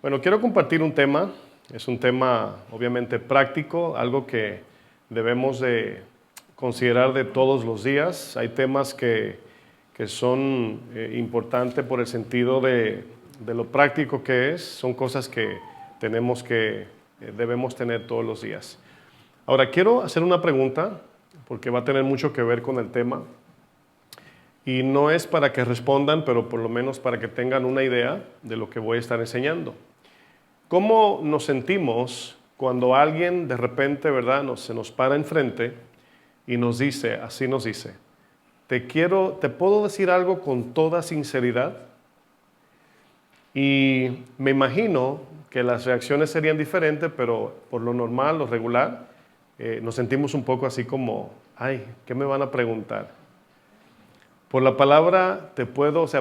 Bueno, quiero compartir un tema. Es un tema obviamente práctico, algo que debemos de considerar de todos los días. Hay temas que son importantes por el sentido de lo práctico que es. Son cosas que debemos tener todos los días. Ahora, quiero hacer una pregunta, porque va a tener mucho que ver con el tema. Y no es para que respondan, pero por lo menos para que tengan una idea de lo que voy a estar enseñando. ¿Cómo nos sentimos cuando alguien de repente, verdad, se nos para enfrente y nos dice, así nos dice, te puedo decir algo con toda sinceridad? Y me imagino que las reacciones serían diferentes, pero por lo normal, lo regular, nos sentimos un poco así como, ay, ¿qué me van a preguntar? Por la palabra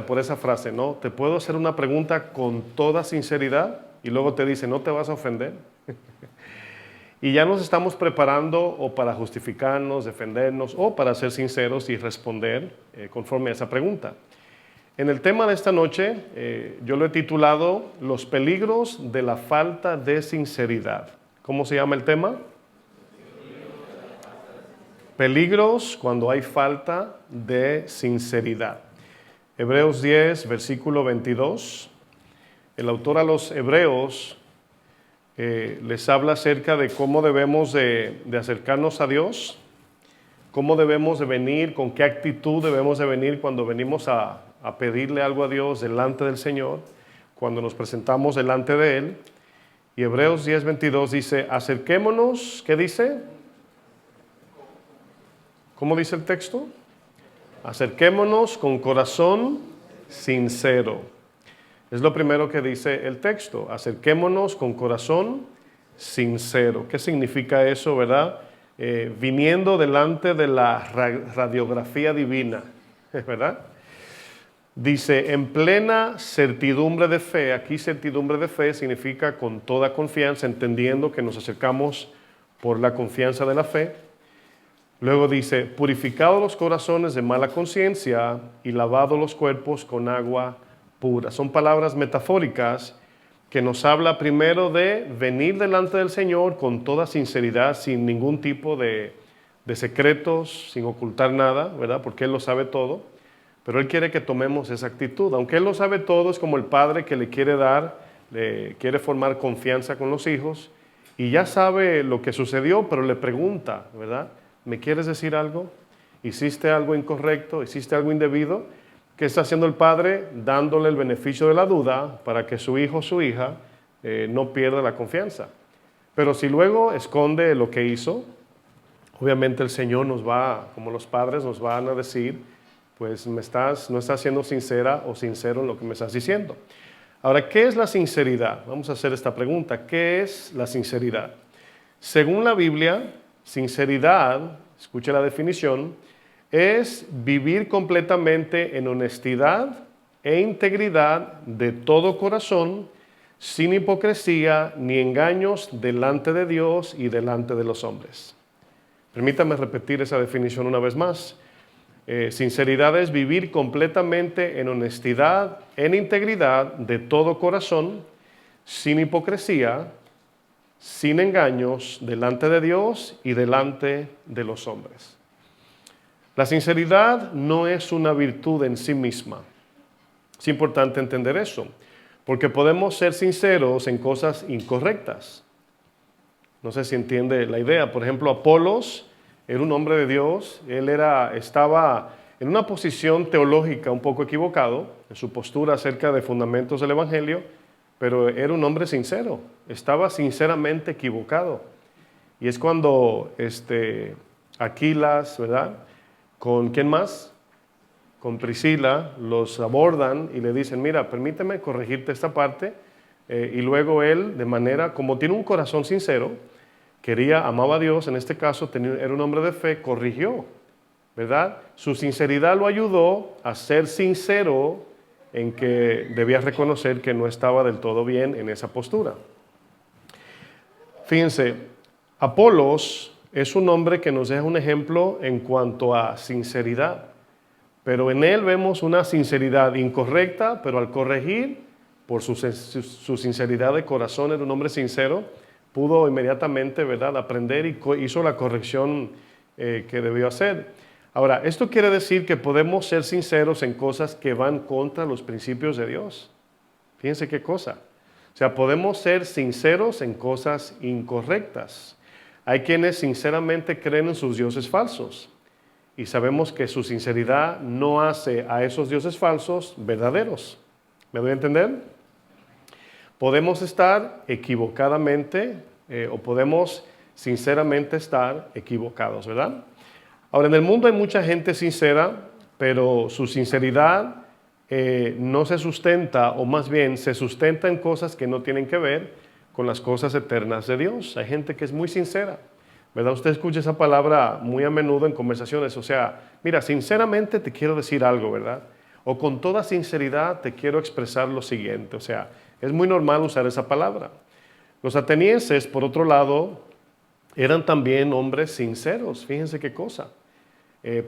por esa frase, ¿no? Te puedo hacer una pregunta con toda sinceridad y luego te dice, no te vas a ofender. Y ya nos estamos preparando o para justificarnos, defendernos o para ser sinceros y responder conforme a esa pregunta. En el tema de esta noche, yo lo he titulado Los peligros de la falta de sinceridad. ¿Cómo se llama el tema? Peligros cuando hay falta de sinceridad. Hebreos 10, versículo 22. El autor a los hebreos les habla acerca de cómo debemos de acercarnos a Dios, cómo debemos de venir, con qué actitud debemos de venir cuando venimos a pedirle algo a Dios delante del Señor, cuando nos presentamos delante de Él. Y Hebreos 10, 22 dice, acerquémonos, ¿qué dice? ¿Cómo dice el texto? Acerquémonos con corazón sincero. Es lo primero que dice el texto. Acerquémonos con corazón sincero. ¿Qué significa eso, verdad? Viniendo delante de la radiografía divina, ¿verdad? Dice, en plena certidumbre de fe. Aquí certidumbre de fe significa con toda confianza, entendiendo que nos acercamos por la confianza de la fe. Luego dice, purificados los corazones de mala conciencia y lavados los cuerpos con agua pura. Son palabras metafóricas que nos habla primero de venir delante del Señor con toda sinceridad, sin ningún tipo de secretos, sin ocultar nada, ¿verdad? Porque Él lo sabe todo, pero Él quiere que tomemos esa actitud. Aunque Él lo sabe todo, es como el padre que le quiere formar confianza con los hijos y ya sabe lo que sucedió, pero le pregunta, ¿verdad? ¿Me quieres decir algo? ¿Hiciste algo incorrecto? ¿Hiciste algo indebido? ¿Qué está haciendo el padre? Dándole el beneficio de la duda para que su hijo o su hija no pierda la confianza. Pero si luego esconde lo que hizo, obviamente el Señor como los padres, nos van a decir, pues no estás siendo sincera o sincero en lo que me estás diciendo. Ahora, ¿qué es la sinceridad? Vamos a hacer esta pregunta. ¿Qué es la sinceridad? Según la Biblia, sinceridad, escuche la definición, es vivir completamente en honestidad e integridad de todo corazón, sin hipocresía ni engaños delante de Dios y delante de los hombres. Permítame repetir esa definición una vez más. Sinceridad es vivir completamente en honestidad, en integridad de todo corazón, sin hipocresía, sin engaños delante de Dios y delante de los hombres. La sinceridad no es una virtud en sí misma. Es importante entender eso, porque podemos ser sinceros en cosas incorrectas. No sé si entiende la idea. Por ejemplo, Apolos era un hombre de Dios. Él estaba en una posición teológica un poco equivocado, en su postura acerca de fundamentos del Evangelio, pero era un hombre sincero. Estaba sinceramente equivocado. Y es cuando Aquilas, ¿verdad? ¿Con quién más? Con Priscila, los abordan y le dicen, mira, permíteme corregirte esta parte. Y luego él, de manera, como tiene un corazón sincero, amaba a Dios, en este caso era un hombre de fe, corrigió, ¿verdad? Su sinceridad lo ayudó a ser sincero en que debía reconocer que no estaba del todo bien en esa postura. Fíjense, Apolos es un hombre que nos deja un ejemplo en cuanto a sinceridad, pero en él vemos una sinceridad incorrecta, pero al corregir por su sinceridad de corazón, era un hombre sincero, pudo inmediatamente, ¿verdad?, aprender y hizo la corrección que debió hacer. Ahora, esto quiere decir que podemos ser sinceros en cosas que van contra los principios de Dios. Fíjense qué cosa. O sea, podemos ser sinceros en cosas incorrectas. Hay quienes sinceramente creen en sus dioses falsos y sabemos que su sinceridad no hace a esos dioses falsos verdaderos. ¿Me doy a entender? Podemos estar equivocadamente o podemos sinceramente estar equivocados, ¿verdad? Ahora, en el mundo hay mucha gente sincera, pero su sinceridad no se sustenta, o más bien se sustenta en cosas que no tienen que ver con las cosas eternas de Dios. Hay gente que es muy sincera, ¿verdad? Usted escucha esa palabra muy a menudo en conversaciones, o sea, mira, sinceramente te quiero decir algo, ¿verdad? O con toda sinceridad te quiero expresar lo siguiente, o sea, es muy normal usar esa palabra. Los atenienses, por otro lado, eran también hombres sinceros, fíjense qué cosa.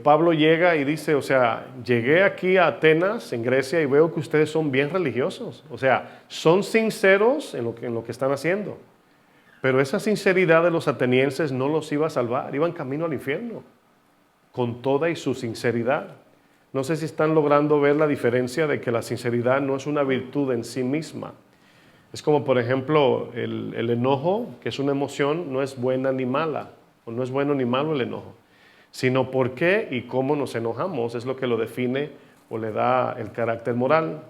Pablo llega y dice, o sea, llegué aquí a Atenas, en Grecia, y veo que ustedes son bien religiosos. O sea, son sinceros en lo que están haciendo. Pero esa sinceridad de los atenienses no los iba a salvar, iban camino al infierno, con toda y su sinceridad. No sé si están logrando ver la diferencia de que la sinceridad no es una virtud en sí misma. Es como, por ejemplo, el enojo, que es una emoción, no es buena ni mala, o no es bueno ni malo el enojo, sino por qué y cómo nos enojamos es lo que lo define o le da el carácter moral.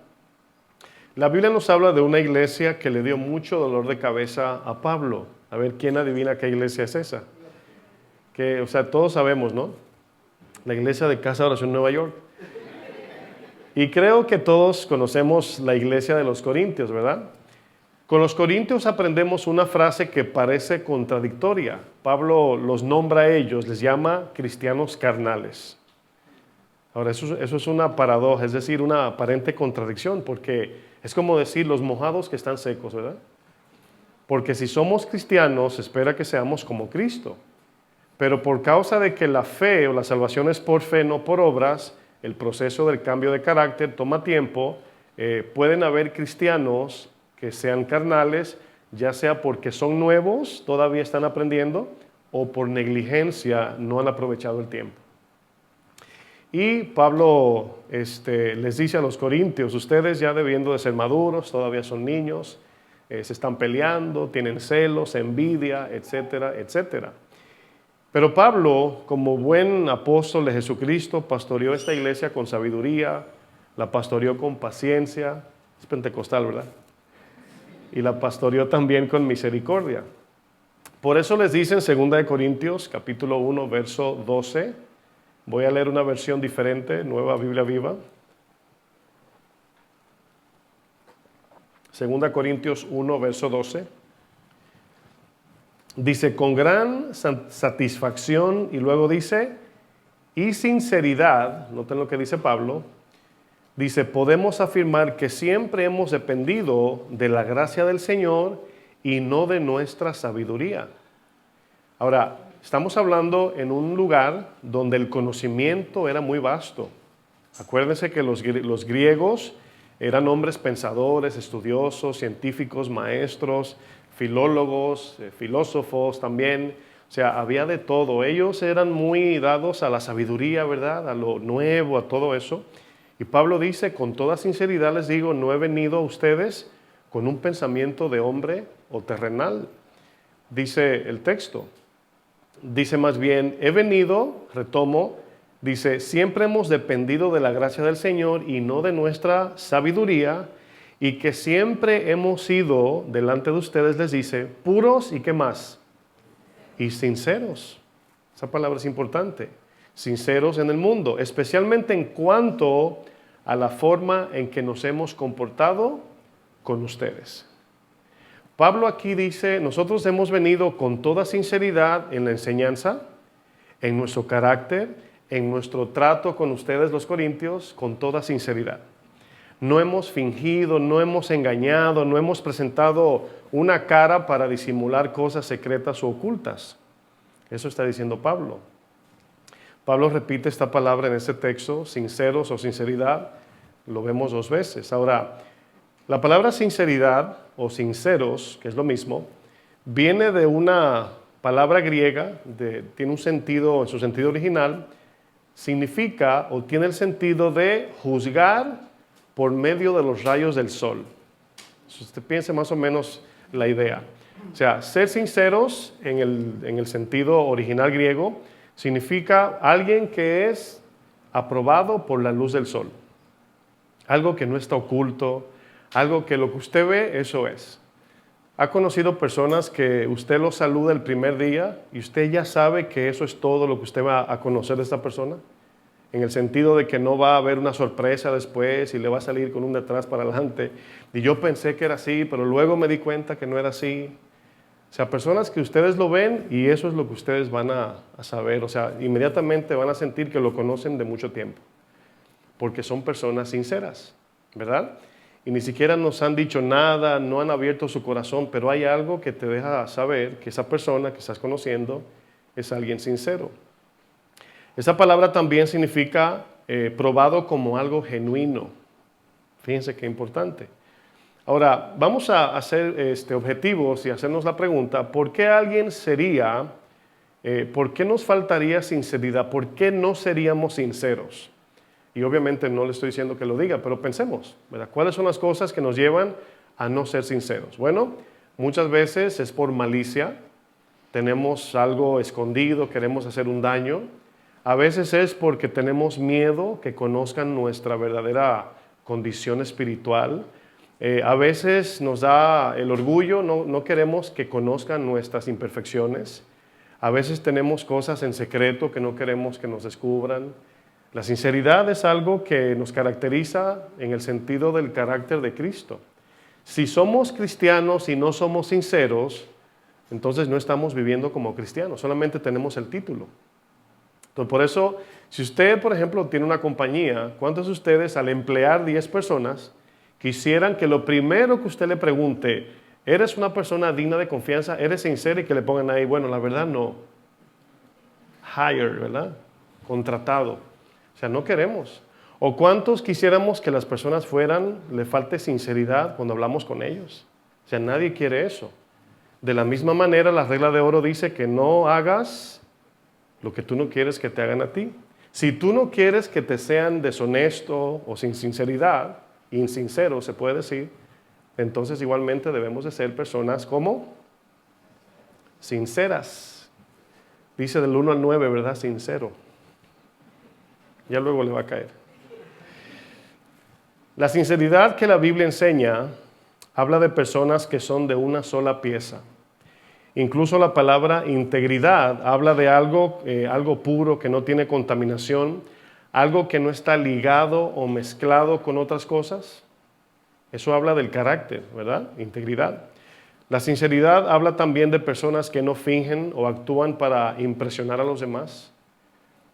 La Biblia nos habla de una iglesia que le dio mucho dolor de cabeza a Pablo. A ver, ¿quién adivina qué iglesia es esa? Que, o sea, todos sabemos, ¿no? La iglesia de Casa de Oración Nueva York. Y creo que todos conocemos la iglesia de los Corintios, ¿verdad? Con los Corintios aprendemos una frase que parece contradictoria. Pablo los nombra a ellos, les llama cristianos carnales. Ahora, eso es una paradoja, es decir, una aparente contradicción, porque es como decir los mojados que están secos, ¿verdad? Porque si somos cristianos, se espera que seamos como Cristo. Pero por causa de que la fe o la salvación es por fe, no por obras, el proceso del cambio de carácter toma tiempo. Pueden haber cristianos que sean carnales, ya sea porque son nuevos, todavía están aprendiendo, o por negligencia no han aprovechado el tiempo. Y Pablo les dice a los corintios, ustedes ya debiendo de ser maduros, todavía son niños, se están peleando, tienen celos, envidia, etcétera, etcétera. Pero Pablo, como buen apóstol de Jesucristo, pastoreó esta iglesia con sabiduría, la pastoreó con paciencia, es pentecostal, ¿verdad? Y la pastoreó también con misericordia. Por eso les dice en 2 Corintios, capítulo 1, verso 12, voy a leer una versión diferente, Nueva Biblia Viva. 2 Corintios 1, verso 12. Dice, con gran satisfacción, y luego dice, y sinceridad, noten lo que dice Pablo, dice, podemos afirmar que siempre hemos dependido de la gracia del Señor y no de nuestra sabiduría. Ahora, estamos hablando en un lugar donde el conocimiento era muy vasto. Acuérdense que los griegos eran hombres pensadores, estudiosos, científicos, maestros, filólogos, filósofos también. O sea, había de todo. Ellos eran muy dados a la sabiduría, ¿verdad? A lo nuevo, a todo eso. Y Pablo dice, con toda sinceridad les digo, no he venido a ustedes con un pensamiento de hombre o terrenal. Dice el texto. Dice más bien, he venido, retomo, dice, siempre hemos dependido de la gracia del Señor y no de nuestra sabiduría, y que siempre hemos sido, delante de ustedes les dice, puros y ¿qué más? Y sinceros. Esa palabra es importante. Sinceros en el mundo, especialmente en cuanto a la forma en que nos hemos comportado con ustedes. Pablo aquí dice, nosotros hemos venido con toda sinceridad en la enseñanza, en nuestro carácter, en nuestro trato con ustedes los corintios, con toda sinceridad. No hemos fingido, no hemos engañado, no hemos presentado una cara para disimular cosas secretas o ocultas. Eso está diciendo Pablo. Pablo repite esta palabra en este texto, sinceros o sinceridad, lo vemos 2 veces. Ahora, La palabra sinceridad o sinceros, que es lo mismo, viene de una palabra griega, tiene un sentido, en su sentido original, significa o tiene el sentido de juzgar por medio de los rayos del sol. Si usted piense más o menos la idea. O sea, ser sinceros en el sentido original griego significa alguien que es aprobado por la luz del sol. Algo que no está oculto, algo que lo que usted ve, eso es. ¿Ha conocido personas que usted los saluda el primer día y usted ya sabe que eso es todo lo que usted va a conocer de esta persona? En el sentido de que no va a haber una sorpresa después y le va a salir con un detrás para adelante. Y yo pensé que era así, pero luego me di cuenta que no era así. O sea, personas que ustedes lo ven y eso es lo que ustedes van a saber. O sea, inmediatamente van a sentir que lo conocen de mucho tiempo. Porque son personas sinceras, ¿verdad? Y ni siquiera nos han dicho nada, no han abierto su corazón, pero hay algo que te deja saber que esa persona que estás conociendo es alguien sincero. Esa palabra también significa probado como algo genuino. Fíjense qué importante. Ahora, vamos a hacer objetivos y hacernos la pregunta, ¿por qué alguien sería, por qué nos faltaría sinceridad? ¿Por qué no seríamos sinceros? Y obviamente no le estoy diciendo que lo diga, pero pensemos, ¿verdad? ¿Cuáles son las cosas que nos llevan a no ser sinceros? Bueno, muchas veces es por malicia, tenemos algo escondido, queremos hacer un daño. A veces es porque tenemos miedo que conozcan nuestra verdadera condición espiritual. A veces nos da el orgullo, no queremos que conozcan nuestras imperfecciones. A veces tenemos cosas en secreto que no queremos que nos descubran. La sinceridad es algo que nos caracteriza en el sentido del carácter de Cristo. Si somos cristianos y no somos sinceros, entonces no estamos viviendo como cristianos, solamente tenemos el título. Entonces, por eso, si usted, por ejemplo, tiene una compañía, ¿cuántos de ustedes al emplear 10 personas quisieran que lo primero que usted le pregunte, ¿eres una persona digna de confianza? ¿Eres sincero? Y que le pongan ahí, bueno, la verdad no. Hired, ¿verdad? Contratado. O sea, no queremos. ¿O cuántos quisiéramos que las personas le falte sinceridad cuando hablamos con ellos? O sea, nadie quiere eso. De la misma manera, la regla de oro dice que no hagas lo que tú no quieres que te hagan a ti. Si tú no quieres que te sean deshonesto o sin sinceridad, insincero se puede decir, entonces igualmente debemos de ser personas como sinceras. Dice del 1 al 9, ¿verdad? Sincero. Ya luego le va a caer. La sinceridad que la Biblia enseña habla de personas que son de una sola pieza. Incluso la palabra integridad habla de algo puro que no tiene contaminación, algo que no está ligado o mezclado con otras cosas. Eso habla del carácter, ¿verdad? Integridad. La sinceridad habla también de personas que no fingen o actúan para impresionar a los demás.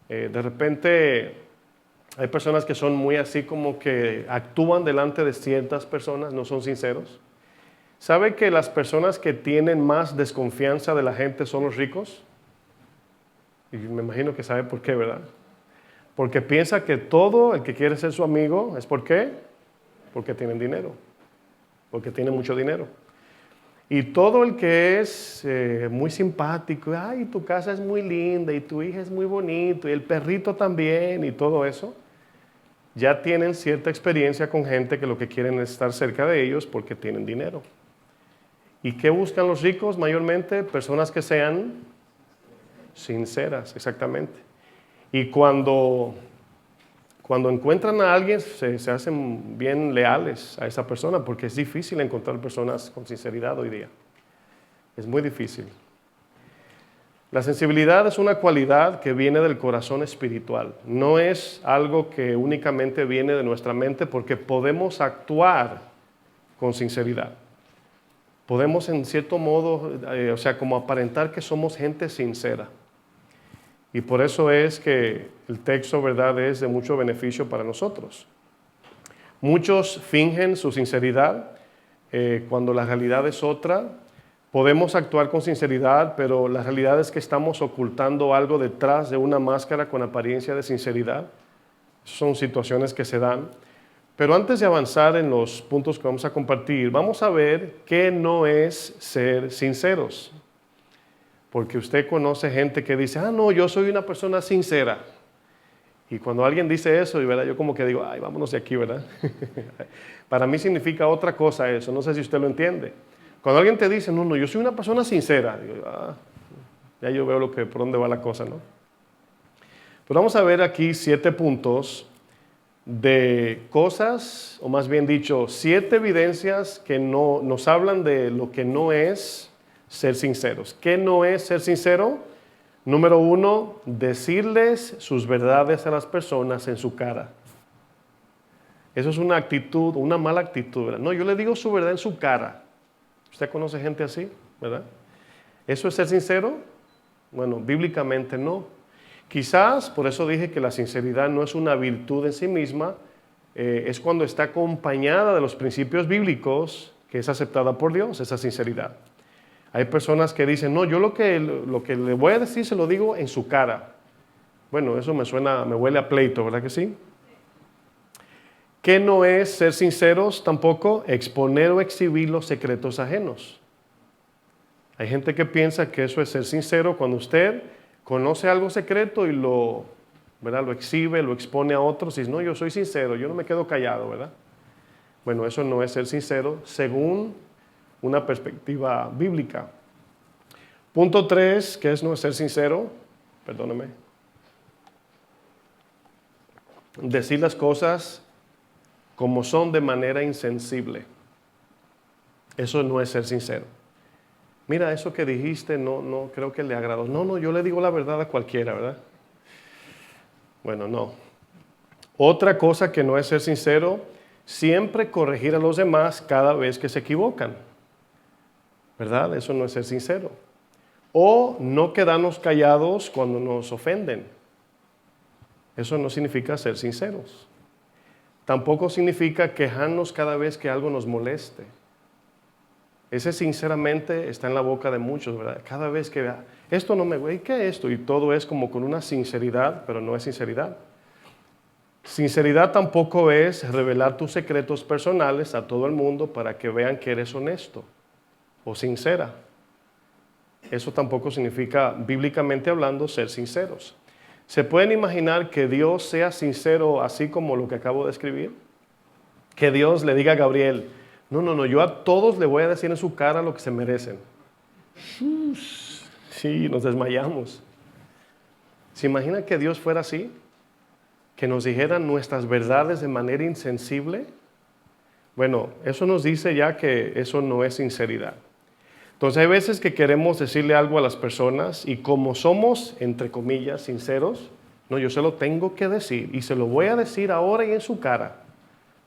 De repente hay personas que son muy así como que actúan delante de ciertas personas, no son sinceros. ¿Sabe que las personas que tienen más desconfianza de la gente son los ricos? Y me imagino que sabe por qué, ¿verdad? Porque piensa que todo el que quiere ser su amigo es ¿por qué? Porque tienen dinero, porque tienen mucho dinero. Y todo el que es muy simpático, ay, tu casa es muy linda y tu hija es muy bonito y el perrito también y todo eso, ya tienen cierta experiencia con gente que lo que quieren es estar cerca de ellos porque tienen dinero. ¿Y qué buscan los ricos mayormente? Personas que sean sinceras, exactamente. Y cuando encuentran a alguien, se hacen bien leales a esa persona, porque es difícil encontrar personas con sinceridad hoy día. Es muy difícil. La sensibilidad es una cualidad que viene del corazón espiritual. No es algo que únicamente viene de nuestra mente, porque podemos actuar con sinceridad. Podemos en cierto modo, como aparentar que somos gente sincera. Y por eso es que el texto, ¿verdad?, es de mucho beneficio para nosotros. Muchos fingen su sinceridad cuando la realidad es otra. Podemos actuar con sinceridad, pero la realidad es que estamos ocultando algo detrás de una máscara con apariencia de sinceridad. Son situaciones que se dan. Pero antes de avanzar en los puntos que vamos a compartir, vamos a ver qué no es ser sinceros. Porque usted conoce gente que dice, no, yo soy una persona sincera. Y cuando alguien dice eso, ¿verdad? Yo como que digo, ay, vámonos de aquí, ¿verdad? Para mí significa otra cosa eso, no sé si usted lo entiende. Cuando alguien te dice, no, yo soy una persona sincera, digo, ya yo veo por dónde va la cosa, ¿no? Pero vamos a ver aquí 7 puntos de cosas, o más bien dicho, 7 evidencias que nos hablan de lo que no es ser sinceros. ¿Qué no es ser sincero? Número 1, decirles sus verdades a las personas en su cara. Eso es una actitud, una mala actitud, ¿verdad? No, yo le digo su verdad en su cara. ¿Usted conoce gente así, verdad? ¿Eso es ser sincero? Bueno, bíblicamente no. Quizás, por eso dije que la sinceridad no es una virtud en sí misma, es cuando está acompañada de los principios bíblicos, que es aceptada por Dios, esa sinceridad. Hay personas que dicen, no, yo lo que le voy a decir se lo digo en su cara. Bueno, eso me huele a pleito, ¿verdad que sí? ¿Qué no es ser sinceros tampoco? Exponer o exhibir los secretos ajenos. Hay gente que piensa que eso es ser sincero cuando usted conoce algo secreto y ¿verdad? Lo exhibe, lo expone a otros y dice, no, yo soy sincero, yo no me quedo callado, ¿verdad? Bueno, eso no es ser sincero según una perspectiva bíblica. Punto 3, que es no ser sincero, perdóname. Decir las cosas como son de manera insensible. Eso no es ser sincero. Mira, eso que dijiste no creo que le agradó. No, yo le digo la verdad a cualquiera, ¿verdad? Bueno, no. Otra cosa que no es ser sincero, siempre corregir a los demás cada vez que se equivocan. ¿Verdad? Eso no es ser sincero. O no quedarnos callados cuando nos ofenden. Eso no significa ser sinceros. Tampoco significa quejarnos cada vez que algo nos moleste. Ese sinceramente está en la boca de muchos, ¿verdad? Cada vez que vea, esto no me gusta, ¿qué es esto? Y todo es como con una sinceridad, pero no es sinceridad. Sinceridad tampoco es revelar tus secretos personales a todo el mundo para que vean que eres honesto o sincera. Eso tampoco significa, bíblicamente hablando, ser sinceros. ¿Se pueden imaginar que Dios sea sincero así como lo que acabo de escribir? Que Dios le diga a Gabriel, no, yo a todos le voy a decir en su cara lo que se merecen. Sí, nos desmayamos. ¿Se imagina que Dios fuera así? Que nos dijera nuestras verdades de manera insensible. Bueno, eso nos dice ya que eso no es sinceridad. Entonces hay veces que queremos decirle algo a las personas y como somos, entre comillas, sinceros, no, yo se lo tengo que decir y se lo voy a decir ahora y en su cara.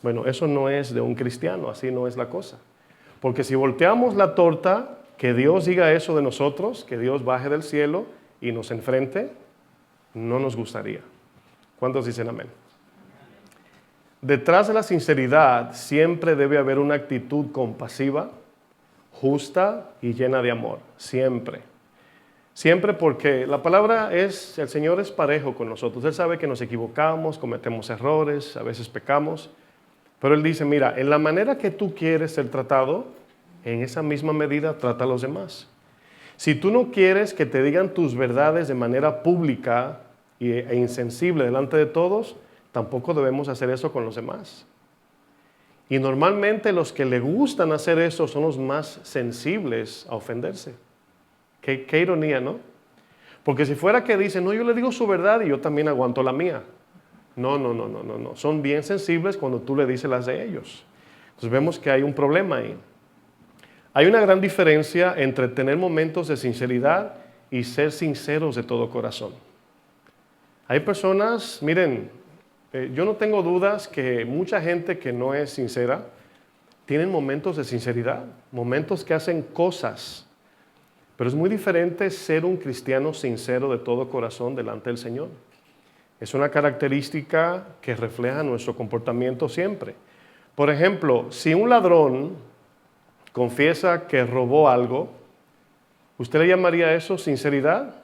Bueno, eso no es de un cristiano, así no es la cosa. Porque si volteamos la torta, que Dios diga eso de nosotros, que Dios baje del cielo y nos enfrente, no nos gustaría. ¿Cuántos dicen amén? Detrás de la sinceridad siempre debe haber una actitud compasiva, justa y llena de amor, siempre. Siempre porque la palabra es, el Señor es parejo con nosotros. Él sabe que nos equivocamos, cometemos errores, a veces pecamos. Pero Él dice, mira, en la manera que tú quieres ser tratado, en esa misma medida trata a los demás. Si tú no quieres que te digan tus verdades de manera pública e insensible delante de todos, tampoco debemos hacer eso con los demás. Y normalmente los que le gustan hacer eso son los más sensibles a ofenderse. Qué ironía, ¿no? Porque si fuera que dicen, no, yo le digo su verdad y yo también aguanto la mía. No. Son bien sensibles cuando tú le dices las de ellos. Entonces vemos que hay un problema ahí. Hay una gran diferencia entre tener momentos de sinceridad y ser sinceros de todo corazón. Hay personas, miren, yo no tengo dudas que mucha gente que no es sincera tienen momentos de sinceridad, momentos que hacen cosas. Pero es muy diferente ser un cristiano sincero de todo corazón delante del Señor. Es una característica que refleja nuestro comportamiento siempre. Por ejemplo, si un ladrón confiesa que robó algo, ¿usted le llamaría eso sinceridad?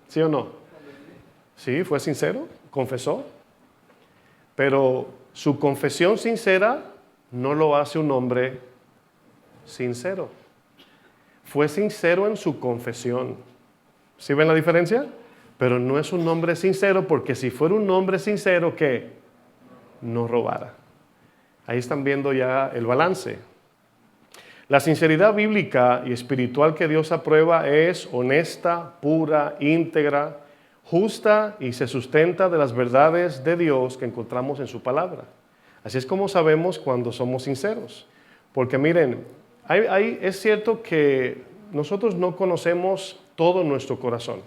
¿Sí o no? Sí, fue sincero, confesó. Pero su confesión sincera no lo hace un hombre sincero. Fue sincero en su confesión. ¿Sí ven la diferencia? Pero no es un hombre sincero, porque si fuera un hombre sincero, ¿qué? No robara. Ahí están viendo ya el balance. La sinceridad bíblica y espiritual que Dios aprueba es honesta, pura, íntegra, justa y se sustenta de las verdades de Dios que encontramos en su palabra. Así es como sabemos cuando somos sinceros. Porque miren, es cierto que nosotros no conocemos todo nuestro corazón.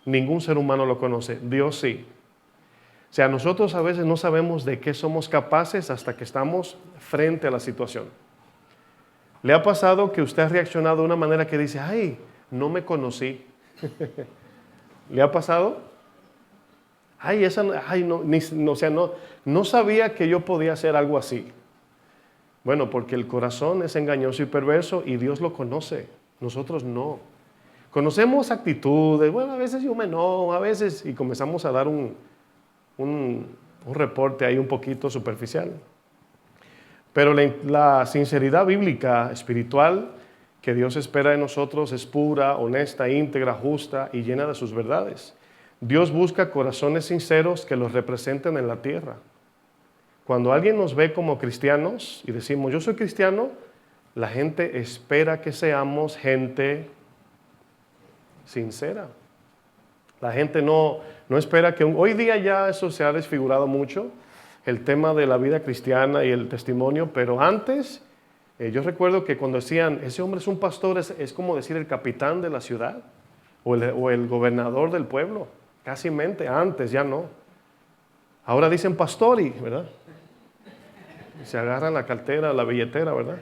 Ningún ser humano lo conoce, Dios sí. O sea, nosotros a veces no sabemos de qué somos capaces hasta que estamos frente a la situación. ¿Le ha pasado que usted ha reaccionado de una manera que dice, ay, no me conocí? ¿Le ha pasado? Ay, no sabía que yo podía hacer algo así. Bueno, porque el corazón es engañoso y perverso y Dios lo conoce, nosotros no. Conocemos actitudes, bueno, a veces yo me enojo, a veces, y comenzamos a dar un reporte ahí un poquito superficial. Pero la sinceridad bíblica, espiritual, que Dios espera de nosotros es pura, honesta, íntegra, justa y llena de sus verdades. Dios busca corazones sinceros que los representen en la tierra. Cuando alguien nos ve como cristianos y decimos, yo soy cristiano, la gente espera que seamos gente sincera. La gente no espera que... Hoy día ya eso se ha desfigurado mucho, el tema de la vida cristiana y el testimonio, pero antes, yo recuerdo que cuando decían, ese hombre es un pastor, es como decir el capitán de la ciudad o el gobernador del pueblo, casi mente, antes ya no. Ahora dicen pastori, ¿verdad? Se agarran la cartera, la billetera, ¿verdad?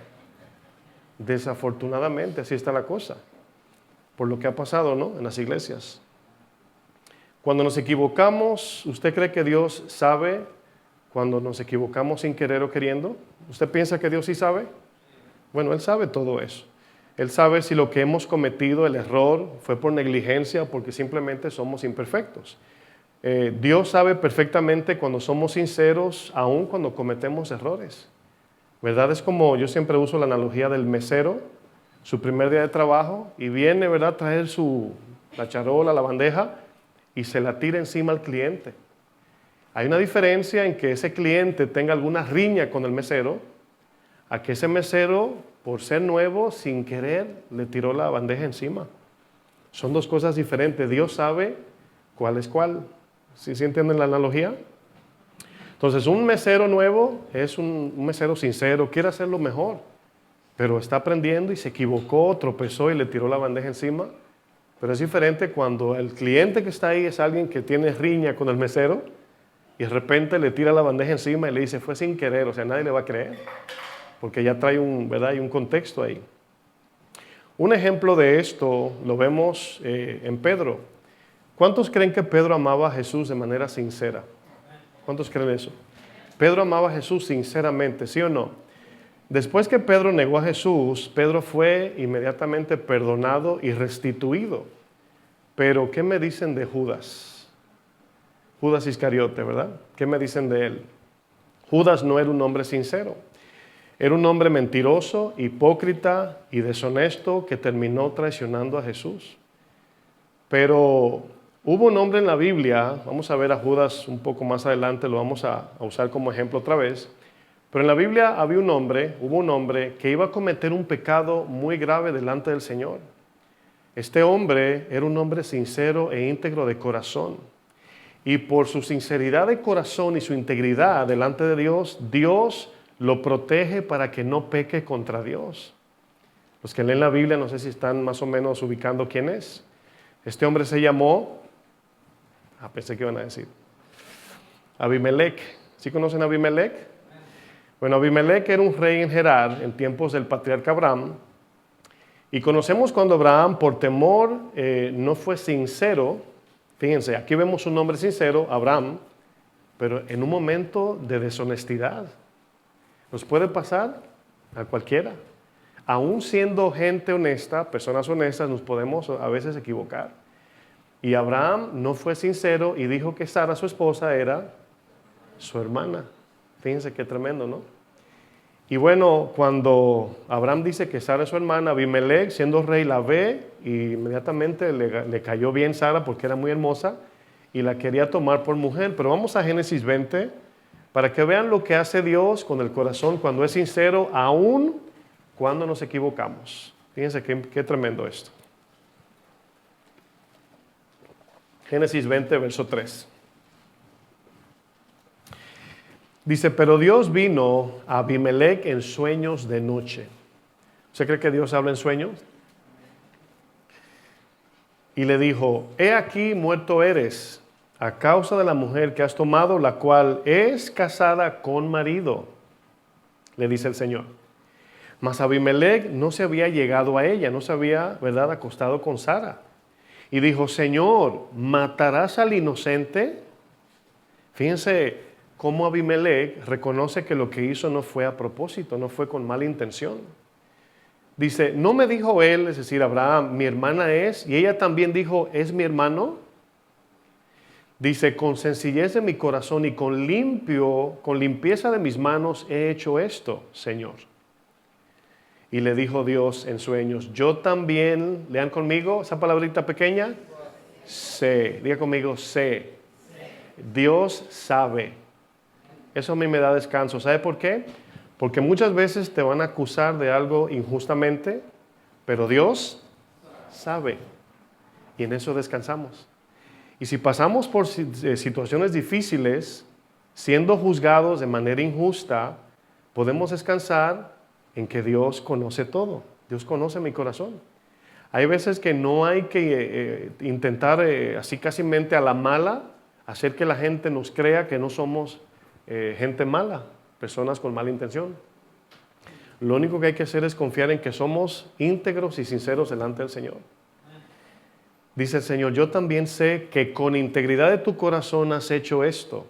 Desafortunadamente así está la cosa, por lo que ha pasado, ¿no? En las iglesias. Cuando nos equivocamos, ¿usted cree que Dios sabe cuando nos equivocamos sin querer o queriendo? ¿Usted piensa que Dios sí sabe? Bueno, Él sabe todo eso. Él sabe si lo que hemos cometido, el error, fue por negligencia o porque simplemente somos imperfectos. Dios sabe perfectamente cuando somos sinceros, aun cuando cometemos errores. ¿Verdad? Es como, yo siempre uso la analogía del mesero, su primer día de trabajo, y viene, ¿verdad?, a traer la charola, la bandeja, y se la tira encima al cliente. Hay una diferencia en que ese cliente tenga alguna riña con el mesero, a que ese mesero, por ser nuevo, sin querer, le tiró la bandeja encima. Son dos cosas diferentes. Dios sabe cuál es cuál. ¿Sí entienden la analogía? Entonces, un mesero nuevo es un mesero sincero, quiere hacerlo mejor, pero está aprendiendo y se equivocó, tropezó y le tiró la bandeja encima. Pero es diferente cuando el cliente que está ahí es alguien que tiene riña con el mesero y de repente le tira la bandeja encima y le dice, fue sin querer, o sea, nadie le va a creer, porque ya trae ¿verdad? Hay un contexto ahí. Un ejemplo de esto lo vemos en Pedro. ¿Cuántos creen que Pedro amaba a Jesús de manera sincera? ¿Cuántos creen eso? Pedro amaba a Jesús sinceramente, ¿sí o no? Después que Pedro negó a Jesús, Pedro fue inmediatamente perdonado y restituido. Pero, ¿qué me dicen de Judas? Judas Iscariote, ¿verdad? ¿Qué me dicen de él? Judas no era un hombre sincero. Era un hombre mentiroso, hipócrita y deshonesto que terminó traicionando a Jesús. Pero hubo un hombre en la Biblia, vamos a ver a Judas un poco más adelante, lo vamos a usar como ejemplo otra vez. Pero en la Biblia hubo un hombre que iba a cometer un pecado muy grave delante del Señor. Este hombre era un hombre sincero e íntegro de corazón. Y por su sinceridad de corazón y su integridad delante de Dios, Dios lo protege para que no peque contra Dios. Los que leen la Biblia, no sé si están más o menos ubicando quién es. Este hombre se llamó, pensé que iban a decir, Abimelec. ¿Sí conocen a Abimelec? Bueno, Abimelec era un rey en Gerar en tiempos del patriarca Abraham. Y conocemos cuando Abraham, por temor, no fue sincero. Fíjense, aquí vemos un hombre sincero, Abraham, pero en un momento de deshonestidad. Nos puede pasar a cualquiera. Aún siendo gente honesta, personas honestas, nos podemos a veces equivocar. Y Abraham no fue sincero y dijo que Sara, su esposa, era su hermana. Fíjense qué tremendo, ¿no? Y bueno, cuando Abraham dice que Sara es su hermana, Abimelech, siendo rey, la ve y inmediatamente le cayó bien Sara porque era muy hermosa y la quería tomar por mujer. Pero vamos a Génesis 20 para que vean lo que hace Dios con el corazón cuando es sincero, aun cuando nos equivocamos. Fíjense qué tremendo esto. Génesis 20, verso 3. Dice, pero Dios vino a Abimelech en sueños de noche. ¿Usted cree que Dios habla en sueños? Y le dijo, he aquí muerto eres a causa de la mujer que has tomado, la cual es casada con marido, le dice el Señor. Mas Abimelech no se había llegado a ella, no se había, ¿verdad?, acostado con Sara. Y dijo, Señor, ¿matarás al inocente? Fíjense cómo Abimelech reconoce que lo que hizo no fue a propósito, no fue con mala intención. Dice, ¿no me dijo él, es decir, Abraham, mi hermana es? Y ella también dijo, ¿es mi hermano? Dice, con sencillez de mi corazón y con limpieza de mis manos he hecho esto, Señor. Y le dijo Dios en sueños, yo también, lean conmigo esa palabrita pequeña, sé, diga conmigo, sé. Dios sabe. Eso a mí me da descanso. ¿Sabe por qué? Porque muchas veces te van a acusar de algo injustamente, pero Dios sabe. Y en eso descansamos. Y si pasamos por situaciones difíciles, siendo juzgados de manera injusta, podemos descansar en que Dios conoce todo. Dios conoce mi corazón. Hay veces que no hay que intentar así casi mente a la mala, hacer que la gente nos crea que no somos gente mala, personas con mala intención. Lo único que hay que hacer es confiar en que somos íntegros y sinceros delante del Señor. Dice el Señor, yo también sé que con integridad de tu corazón has hecho esto.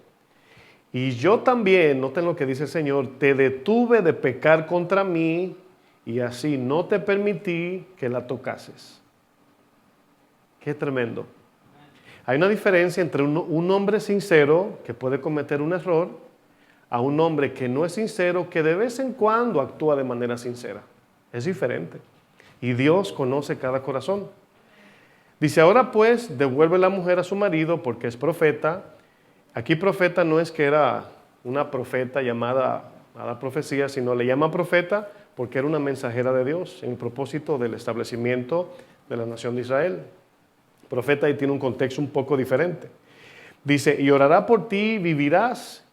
Y yo también, noten lo que dice el Señor, te detuve de pecar contra mí y así no te permití que la tocases. Qué tremendo. Hay una diferencia entre un hombre sincero que puede cometer un error a un hombre que no es sincero, que de vez en cuando actúa de manera sincera. Es diferente. Y Dios conoce cada corazón. Dice, ahora pues, devuelve la mujer a su marido porque es profeta. Aquí profeta no es que era una profeta llamada a la profecía, sino le llama profeta porque era una mensajera de Dios en propósito del establecimiento de la nación de Israel. Profeta ahí tiene un contexto un poco diferente. Dice, y orará por ti y vivirás.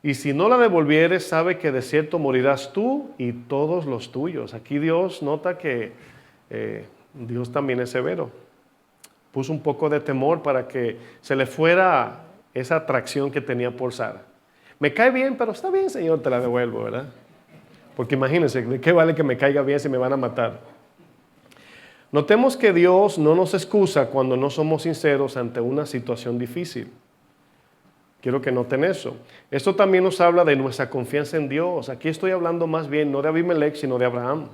Y si no la devolvieres, sabe que de cierto morirás tú y todos los tuyos. Aquí Dios nota que Dios también es severo. Puso un poco de temor para que se le fuera esa atracción que tenía por Sara. Me cae bien, pero está bien, Señor, te la devuelvo, ¿verdad? Porque imagínense, ¿de qué vale que me caiga bien si me van a matar? Notemos que Dios no nos excusa cuando no somos sinceros ante una situación difícil. Quiero que noten eso. Esto también nos habla de nuestra confianza en Dios. Aquí estoy hablando más bien no de Abimelech, sino de Abraham.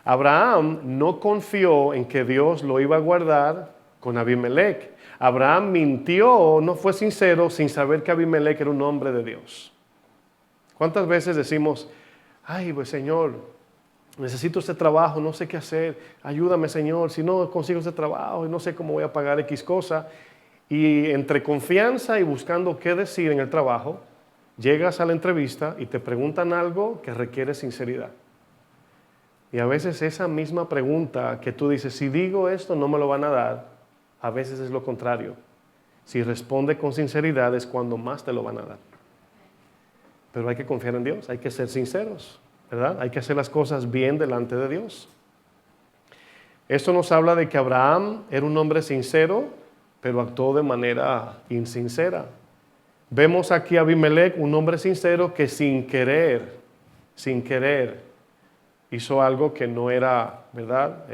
Abraham no confió en que Dios lo iba a guardar con Abimelech. Abraham mintió, no fue sincero, sin saber que Abimelech era un hombre de Dios. ¿Cuántas veces decimos, ay, pues Señor, necesito este trabajo, no sé qué hacer, ayúdame Señor, si no consigo este trabajo, no sé cómo voy a pagar X cosa? Y entre confianza y buscando qué decir en el trabajo, llegas a la entrevista y te preguntan algo que requiere sinceridad. Y a veces esa misma pregunta que tú dices, si digo esto no me lo van a dar, a veces es lo contrario. Si responde con sinceridad es cuando más te lo van a dar. Pero hay que confiar en Dios, hay que ser sinceros, ¿verdad? Hay que hacer las cosas bien delante de Dios. Esto nos habla de que Abraham era un hombre sincero, pero actuó de manera insincera. Vemos aquí a Abimelech, un hombre sincero que sin querer, hizo algo que no era, ¿verdad?,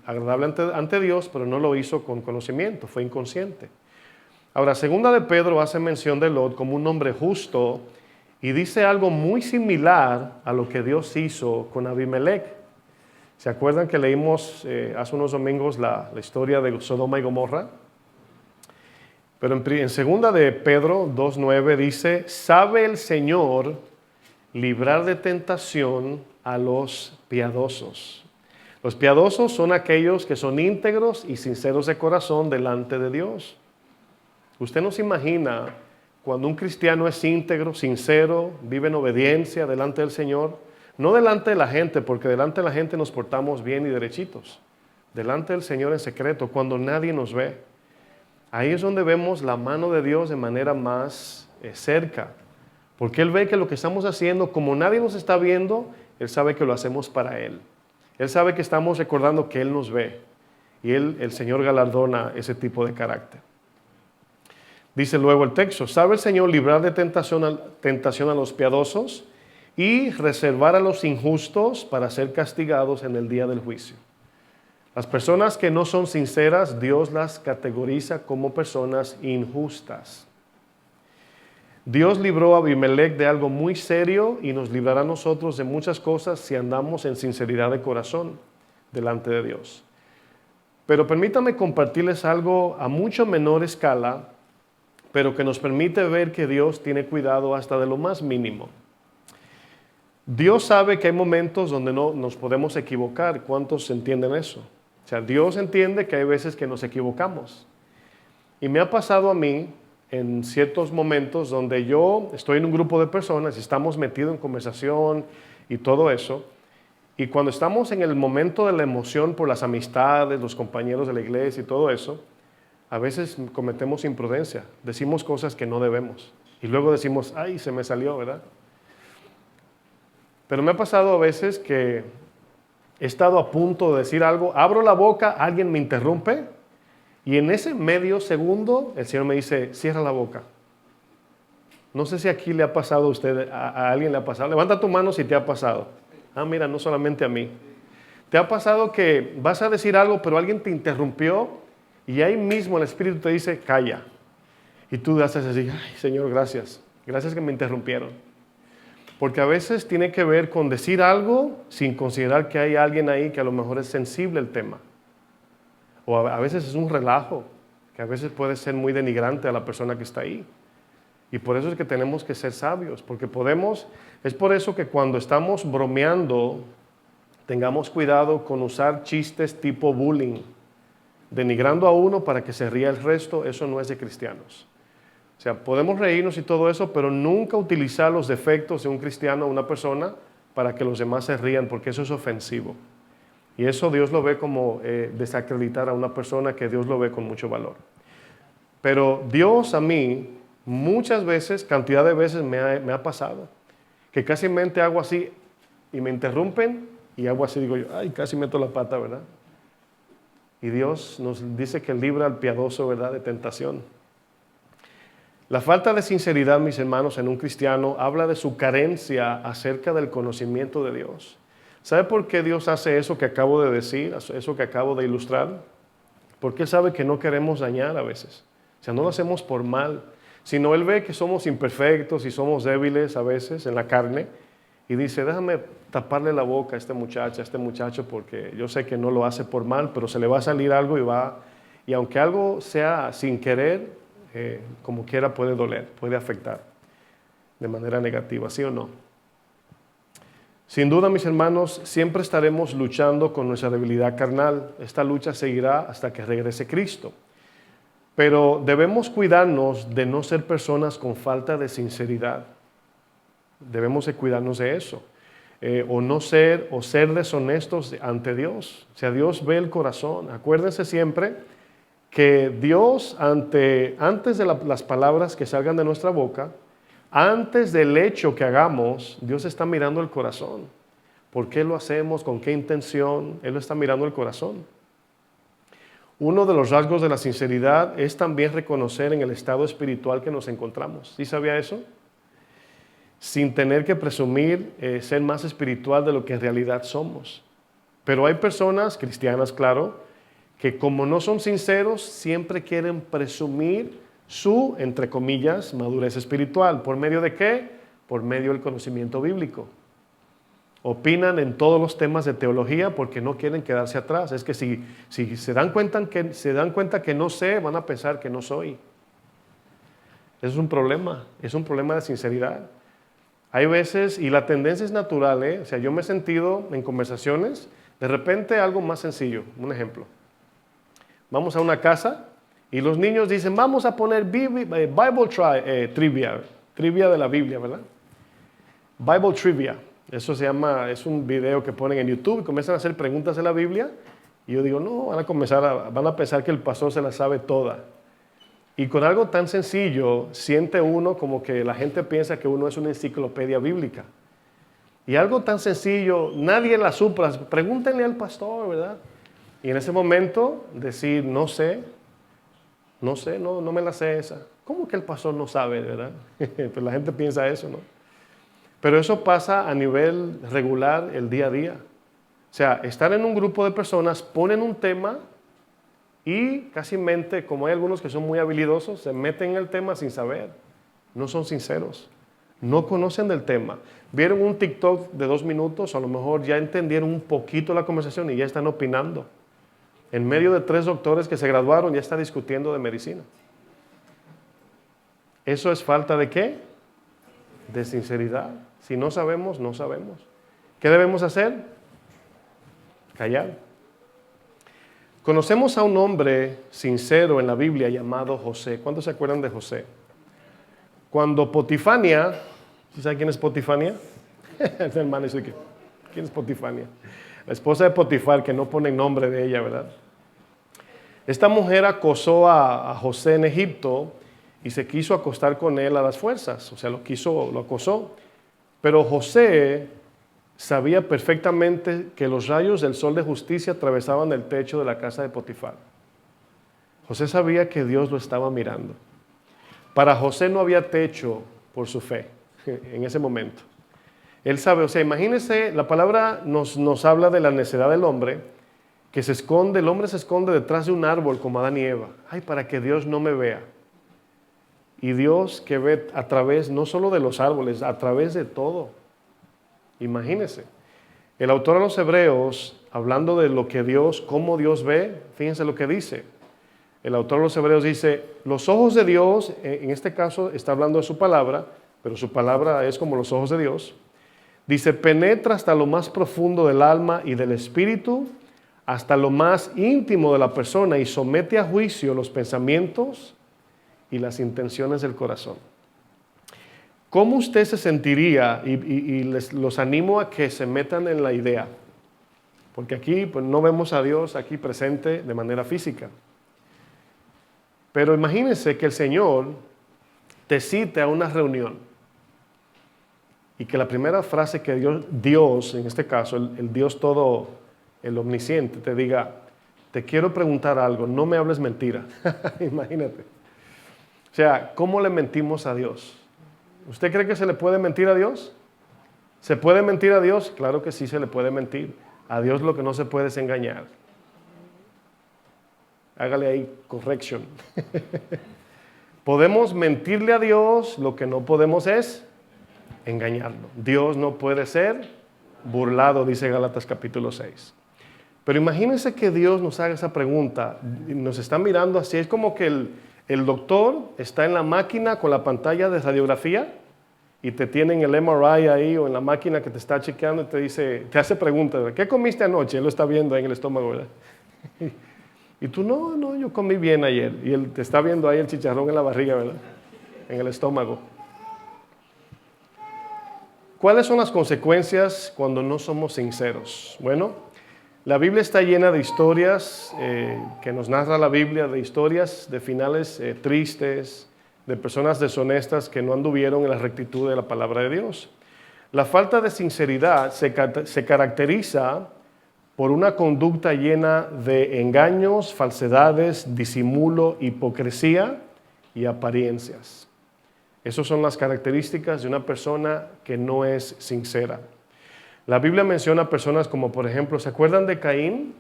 agradable ante Dios, pero no lo hizo con conocimiento, fue inconsciente. Ahora, segunda de Pedro hace mención de Lot como un hombre justo y dice algo muy similar a lo que Dios hizo con Abimelech. ¿Se acuerdan que leímos hace unos domingos la historia de Sodoma y Gomorra? Pero en segunda de Pedro 2:9 dice, sabe el Señor librar de tentación a los piadosos. Los piadosos son aquellos que son íntegros y sinceros de corazón delante de Dios. Usted no se imagina cuando un cristiano es íntegro, sincero, vive en obediencia delante del Señor, no delante de la gente, porque delante de la gente nos portamos bien y derechitos. Delante del Señor en secreto, cuando nadie nos ve. Ahí es donde vemos la mano de Dios de manera más cerca. Porque Él ve que lo que estamos haciendo, como nadie nos está viendo, Él sabe que lo hacemos para Él. Él sabe que estamos recordando que Él nos ve. Y el Señor galardona ese tipo de carácter. Dice luego el texto, ¿sabe el Señor librar de tentación a los piadosos y reservar a los injustos para ser castigados en el día del juicio? Las personas que no son sinceras, Dios las categoriza como personas injustas. Dios libró a Abimelech de algo muy serio y nos librará a nosotros de muchas cosas si andamos en sinceridad de corazón delante de Dios. Pero permítanme compartirles algo a mucho menor escala, pero que nos permite ver que Dios tiene cuidado hasta de lo más mínimo. Dios sabe que hay momentos donde no nos podemos equivocar. ¿Cuántos entienden eso? O sea, Dios entiende que hay veces que nos equivocamos. Y me ha pasado a mí en ciertos momentos donde yo estoy en un grupo de personas y estamos metidos en conversación y todo eso. Y cuando estamos en el momento de la emoción por las amistades, los compañeros de la iglesia y todo eso, a veces cometemos imprudencia, decimos cosas que no debemos. Y luego decimos, ay, se me salió, ¿verdad? Pero me ha pasado a veces que he estado a punto de decir algo, abro la boca, alguien me interrumpe y en ese medio segundo el Señor me dice, cierra la boca. No sé si aquí le ha pasado a usted, a alguien le ha pasado. Levanta tu mano si te ha pasado. Ah, mira, no solamente a mí. ¿Te ha pasado que vas a decir algo pero alguien te interrumpió y ahí mismo el Espíritu te dice, calla? Y tú haces así, ay Señor, gracias. Gracias que me interrumpieron. Porque a veces tiene que ver con decir algo sin considerar que hay alguien ahí que a lo mejor es sensible el tema. O a veces es un relajo, que a veces puede ser muy denigrante a la persona que está ahí. Y por eso es que tenemos que ser sabios, porque es por eso que cuando estamos bromeando, tengamos cuidado con usar chistes tipo bullying, denigrando a uno para que se ría el resto. Eso no es de cristianos. O sea, podemos reírnos y todo eso, pero nunca utilizar los defectos de un cristiano o una persona para que los demás se rían, porque eso es ofensivo. Y eso Dios lo ve como desacreditar a una persona que Dios lo ve con mucho valor. Pero Dios a mí, muchas veces, cantidad de veces me ha pasado, que casi mente hago así y me interrumpen y hago así, digo yo, ay, casi meto la pata, ¿verdad? Y Dios nos dice que libra al piadoso, ¿verdad?, de tentación. La falta de sinceridad, mis hermanos, en un cristiano habla de su carencia acerca del conocimiento de Dios. ¿Sabe por qué Dios hace eso que acabo de decir, eso que acabo de ilustrar? Porque Él sabe que no queremos dañar a veces. O sea, no lo hacemos por mal, sino Él ve que somos imperfectos y somos débiles a veces en la carne y dice, déjame taparle la boca a esta muchacha, a este muchacho, porque yo sé que no lo hace por mal, pero se le va a salir algo y aunque algo sea sin querer, como quiera puede doler, puede afectar de manera negativa, ¿sí o no? Sin duda, mis hermanos, siempre estaremos luchando con nuestra debilidad carnal. Esta lucha seguirá hasta que regrese Cristo. Pero debemos cuidarnos de no ser personas con falta de sinceridad. Debemos de cuidarnos de eso. O ser deshonestos ante Dios. O sea, Dios ve el corazón. Acuérdense siempre que Dios, antes de las palabras que salgan de nuestra boca, antes del hecho que hagamos, Dios está mirando el corazón. ¿Por qué lo hacemos? ¿Con qué intención? Él está mirando el corazón. Uno de los rasgos de la sinceridad es también reconocer en el estado espiritual que nos encontramos. ¿Sí sabía eso? Sin tener que presumir ser más espiritual de lo que en realidad somos. Pero hay personas, cristianas claro, que como no son sinceros, siempre quieren presumir su, entre comillas, madurez espiritual. ¿Por medio de qué? Por medio del conocimiento bíblico. Opinan en todos los temas de teología porque no quieren quedarse atrás. Es que si se dan cuenta que no sé, van a pensar que no soy. es un problema de sinceridad. Hay veces, y la tendencia es natural, o sea, yo me he sentido en conversaciones, de repente algo más sencillo, un ejemplo. Vamos a una casa y los niños dicen, vamos a poner Bible trivia de la Biblia, ¿verdad? Bible trivia, eso se llama, es un video que ponen en YouTube y comienzan a hacer preguntas de la Biblia. Y yo digo, no, van a pensar que el pastor se la sabe toda. Y con algo tan sencillo, siente uno como que la gente piensa que uno es una enciclopedia bíblica. Y algo tan sencillo, nadie la supra, pregúntenle al pastor, ¿verdad? Y en ese momento decir, no me la sé esa. ¿Cómo que el pastor no sabe, verdad? Pues la gente piensa eso, ¿no? Pero eso pasa a nivel regular el día a día. O sea, estar en un grupo de personas, ponen un tema y casi mente, como hay algunos que son muy habilidosos, se meten en el tema sin saber. No son sinceros. No conocen del tema. Vieron un TikTok de 2 minutos, a lo mejor ya entendieron un poquito la conversación y ya están opinando. En medio de 3 doctores que se graduaron, ya está discutiendo de medicina. ¿Eso es falta de qué? De sinceridad. Si no sabemos, no sabemos. ¿Qué debemos hacer? Callar. Conocemos a un hombre sincero en la Biblia llamado José. ¿Cuántos se acuerdan de José? Cuando Potifania, ¿sabe quién es Potifania? El hermano dice que, ¿quién es Potifania? La esposa de Potifar, que no pone nombre de ella, ¿verdad? Esta mujer acosó a José en Egipto y se quiso acostar con él a las fuerzas, o sea, lo acosó. Pero José sabía perfectamente que los rayos del sol de justicia atravesaban el techo de la casa de Potifar. José sabía que Dios lo estaba mirando. Para José no había techo por su fe en ese momento. Él sabe, o sea, imagínense, la palabra nos habla de la necedad del hombre, que el hombre se esconde detrás de un árbol como Adán y Eva. Ay, para que Dios no me vea. Y Dios que ve a través, no solo de los árboles, a través de todo. Imagínense. El autor a los Hebreos, hablando de lo que Dios, cómo Dios ve, fíjense lo que dice. El autor a los Hebreos dice, los ojos de Dios, en este caso está hablando de su palabra, pero su palabra es como los ojos de Dios. Dice, penetra hasta lo más profundo del alma y del espíritu, hasta lo más íntimo de la persona y somete a juicio los pensamientos y las intenciones del corazón. ¿Cómo usted se sentiría? Y los animo a que se metan en la idea. Porque aquí pues, no vemos a Dios aquí presente de manera física. Pero imagínense que el Señor te cite a una reunión. Y que la primera frase que Dios en este caso, el Dios todo, el omnisciente, te diga, te quiero preguntar algo, no me hables mentira. Imagínate. O sea, ¿cómo le mentimos a Dios? ¿Usted cree que se le puede mentir a Dios? ¿Se puede mentir a Dios? Claro que sí se le puede mentir. A Dios lo que no se puede es engañar. Hágale ahí correction. Podemos mentirle a Dios, lo que no podemos es engañarlo. Dios no puede ser burlado, dice Gálatas capítulo 6. Pero imagínense que Dios nos haga esa pregunta, nos está mirando así, es como que el doctor está en la máquina con la pantalla de radiografía y te tienen el MRI ahí o en la máquina que te está chequeando y te dice, te hace preguntas, ¿qué comiste anoche? Él lo está viendo ahí en el estómago, ¿verdad? Y tú, no, yo comí bien ayer. Y él te está viendo ahí el chicharrón en la barriga, ¿verdad? En el estómago. ¿Cuáles son las consecuencias cuando no somos sinceros? Bueno, la Biblia está llena de historias que nos narra la Biblia, de historias de finales tristes, de personas deshonestas que no anduvieron en la rectitud de la palabra de Dios. La falta de sinceridad se caracteriza por una conducta llena de engaños, falsedades, disimulo, hipocresía y apariencias. Esas son las características de una persona que no es sincera. La Biblia menciona personas como, por ejemplo, ¿se acuerdan de Caín?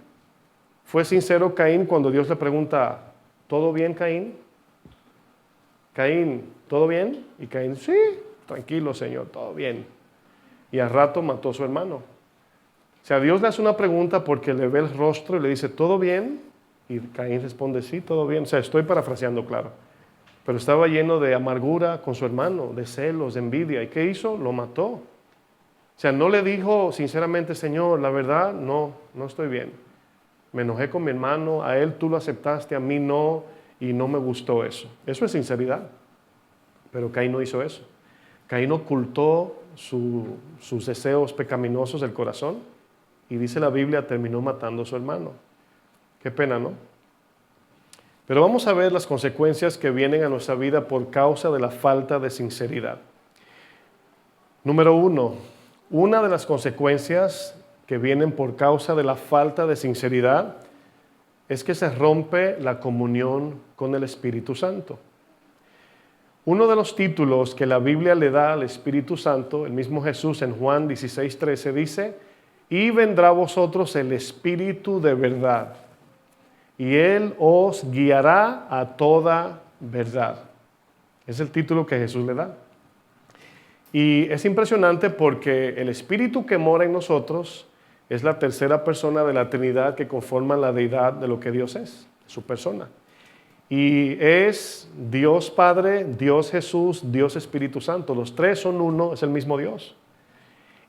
¿Fue sincero Caín cuando Dios le pregunta, ¿todo bien, Caín? Caín, ¿todo bien? Y Caín, sí, tranquilo, Señor, todo bien. Y al rato mató a su hermano. O sea, Dios le hace una pregunta porque le ve el rostro y le dice, ¿todo bien? Y Caín responde, sí, todo bien. O sea, estoy parafraseando, claro. pero estaba lleno de amargura con su hermano, de celos, de envidia. ¿Y qué hizo? Lo mató. O sea, no le dijo sinceramente, Señor, la verdad, no estoy bien. Me enojé con mi hermano, a él tú lo aceptaste, a mí no, y no me gustó eso. Eso es sinceridad. Pero Caín no hizo eso. Caín ocultó sus deseos pecaminosos del corazón y dice la Biblia, terminó matando a su hermano. Qué pena, ¿no? Pero vamos a ver las consecuencias que vienen a nuestra vida por causa de la falta de sinceridad. Número 1, una de las consecuencias que vienen por causa de la falta de sinceridad es que se rompe la comunión con el Espíritu Santo. Uno de los títulos que la Biblia le da al Espíritu Santo, el mismo Jesús en Juan 16:13 dice, y vendrá a vosotros el Espíritu de verdad, y Él os guiará a toda verdad. Es el título que Jesús le da. Y es impresionante porque el Espíritu que mora en nosotros es la tercera persona de la Trinidad que conforma la deidad de lo que Dios es, su persona. Y es Dios Padre, Dios Jesús, Dios Espíritu Santo. Los tres son uno, es el mismo Dios.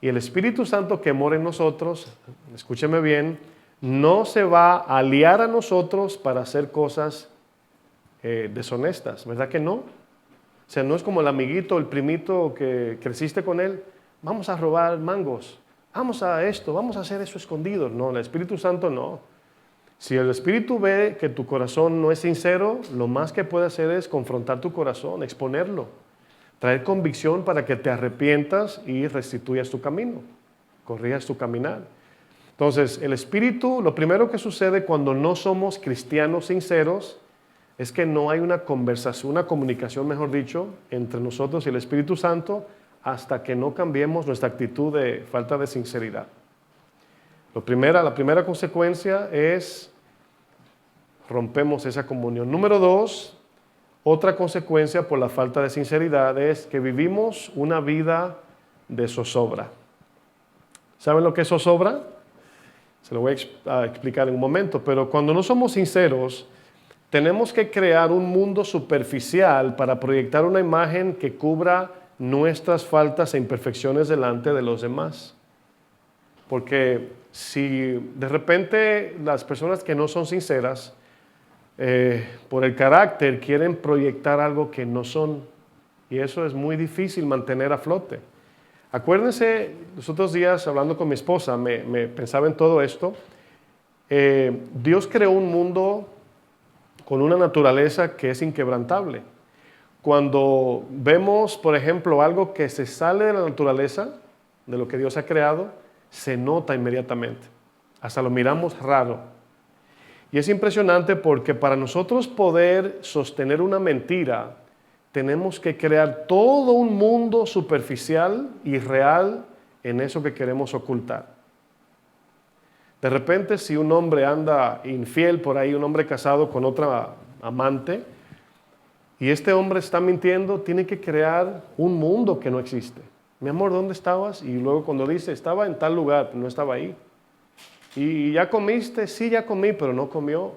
Y el Espíritu Santo que mora en nosotros, escúcheme bien, no se va a aliar a nosotros para hacer cosas deshonestas, ¿verdad que no? O sea, no es como el amiguito, el primito que creciste con él, vamos a robar mangos, vamos a esto, vamos a hacer eso escondido. No, el Espíritu Santo no. Si el Espíritu ve que tu corazón no es sincero, lo más que puede hacer es confrontar tu corazón, exponerlo, traer convicción para que te arrepientas y restituyas tu camino, corrijas tu caminar. Entonces, el Espíritu, lo primero que sucede cuando no somos cristianos sinceros es que no hay una conversación, una comunicación, mejor dicho, entre nosotros y el Espíritu Santo hasta que no cambiemos nuestra actitud de falta de sinceridad. La primera consecuencia es rompemos esa comunión. Número 2, otra consecuencia por la falta de sinceridad es que vivimos una vida de zozobra. ¿Saben lo que es zozobra? Se lo voy a explicar en un momento, pero cuando no somos sinceros, tenemos que crear un mundo superficial para proyectar una imagen que cubra nuestras faltas e imperfecciones delante de los demás. Porque si de repente las personas que no son sinceras, por el carácter, quieren proyectar algo que no son, y eso es muy difícil mantener a flote. Acuérdense, los otros días hablando con mi esposa, me pensaba en todo esto. Dios creó un mundo con una naturaleza que es inquebrantable. Cuando vemos, por ejemplo, algo que se sale de la naturaleza, de lo que Dios ha creado, se nota inmediatamente. Hasta lo miramos raro. Y es impresionante porque para nosotros poder sostener una mentira, tenemos que crear todo un mundo superficial y real en eso que queremos ocultar. De repente, si un hombre anda infiel por ahí, un hombre casado con otra amante, y este hombre está mintiendo, tiene que crear un mundo que no existe. Mi amor, ¿dónde estabas? Y luego cuando dice, estaba en tal lugar, no estaba ahí. ¿Y ya comiste? Sí, ya comí, pero no comió.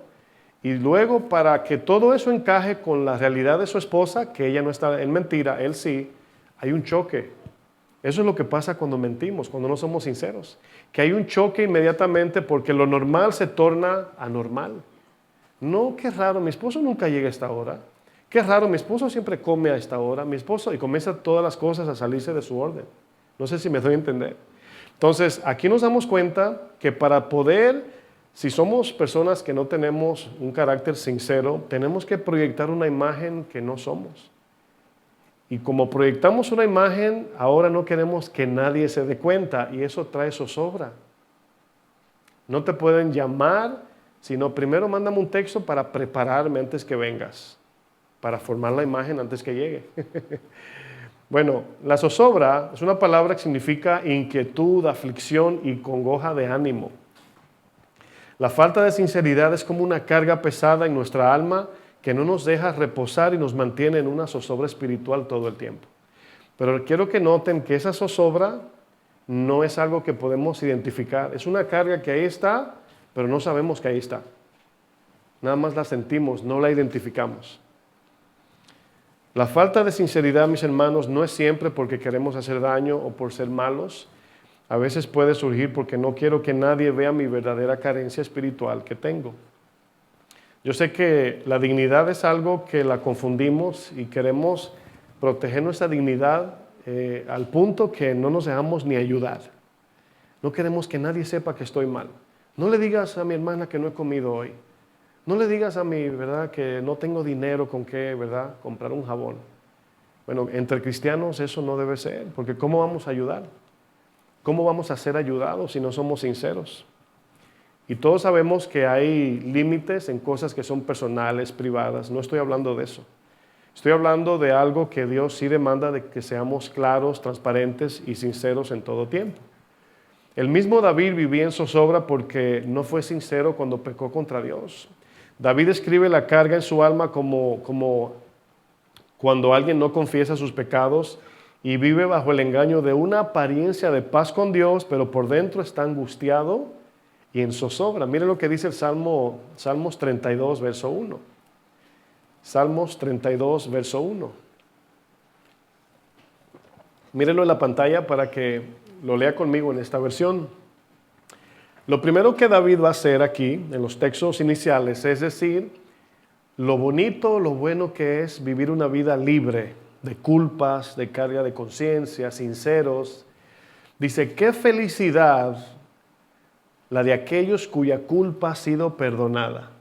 Y luego, para que todo eso encaje con la realidad de su esposa, que ella no está en mentira, él sí, hay un choque. Eso es lo que pasa cuando mentimos, cuando no somos sinceros. Que hay un choque inmediatamente porque lo normal se torna anormal. No, qué raro, mi esposo nunca llega a esta hora. Qué raro, mi esposo siempre come a esta hora. Mi esposo, y comienza todas las cosas a salirse de su orden. No sé si me doy a entender. Entonces, aquí nos damos cuenta que para poder, si somos personas que no tenemos un carácter sincero, tenemos que proyectar una imagen que no somos. Y como proyectamos una imagen, ahora no queremos que nadie se dé cuenta y eso trae zozobra. No te pueden llamar, sino primero mándame un texto para prepararme antes que vengas, para formar la imagen antes que llegue. Bueno, la zozobra es una palabra que significa inquietud, aflicción y congoja de ánimo. La falta de sinceridad es como una carga pesada en nuestra alma que no nos deja reposar y nos mantiene en una zozobra espiritual todo el tiempo. Pero quiero que noten que esa zozobra no es algo que podemos identificar. Es una carga que ahí está, pero no sabemos que ahí está. Nada más la sentimos, no la identificamos. La falta de sinceridad, mis hermanos, no es siempre porque queremos hacer daño o por ser malos. A veces puede surgir porque no quiero que nadie vea mi verdadera carencia espiritual que tengo. Yo sé que la dignidad es algo que la confundimos y queremos proteger nuestra dignidad al punto que no nos dejamos ni ayudar. No queremos que nadie sepa que estoy mal. No le digas a mi hermana que no he comido hoy. No le digas a mí, ¿verdad?, que no tengo dinero con qué, ¿verdad?, comprar un jabón. Bueno, entre cristianos eso no debe ser, porque ¿cómo vamos a ayudar? ¿Cómo vamos a ser ayudados si no somos sinceros? Y todos sabemos que hay límites en cosas que son personales, privadas. No estoy hablando de eso. Estoy hablando de algo que Dios sí demanda, de que seamos claros, transparentes y sinceros en todo tiempo. El mismo David vivía en zozobra porque no fue sincero cuando pecó contra Dios. David escribe la carga en su alma como cuando alguien no confiesa sus pecados y vive bajo el engaño de una apariencia de paz con Dios, pero por dentro está angustiado y en zozobra. Miren lo que dice el Salmos 32, verso 1. Salmos 32, verso 1. Mírenlo en la pantalla para que lo lea conmigo en esta versión. Lo primero que David va a hacer aquí, en los textos iniciales, es decir, lo bonito, lo bueno que es vivir una vida libre de culpas, de carga de conciencia, sinceros. Dice, qué felicidad la de aquellos cuya culpa ha sido perdonada.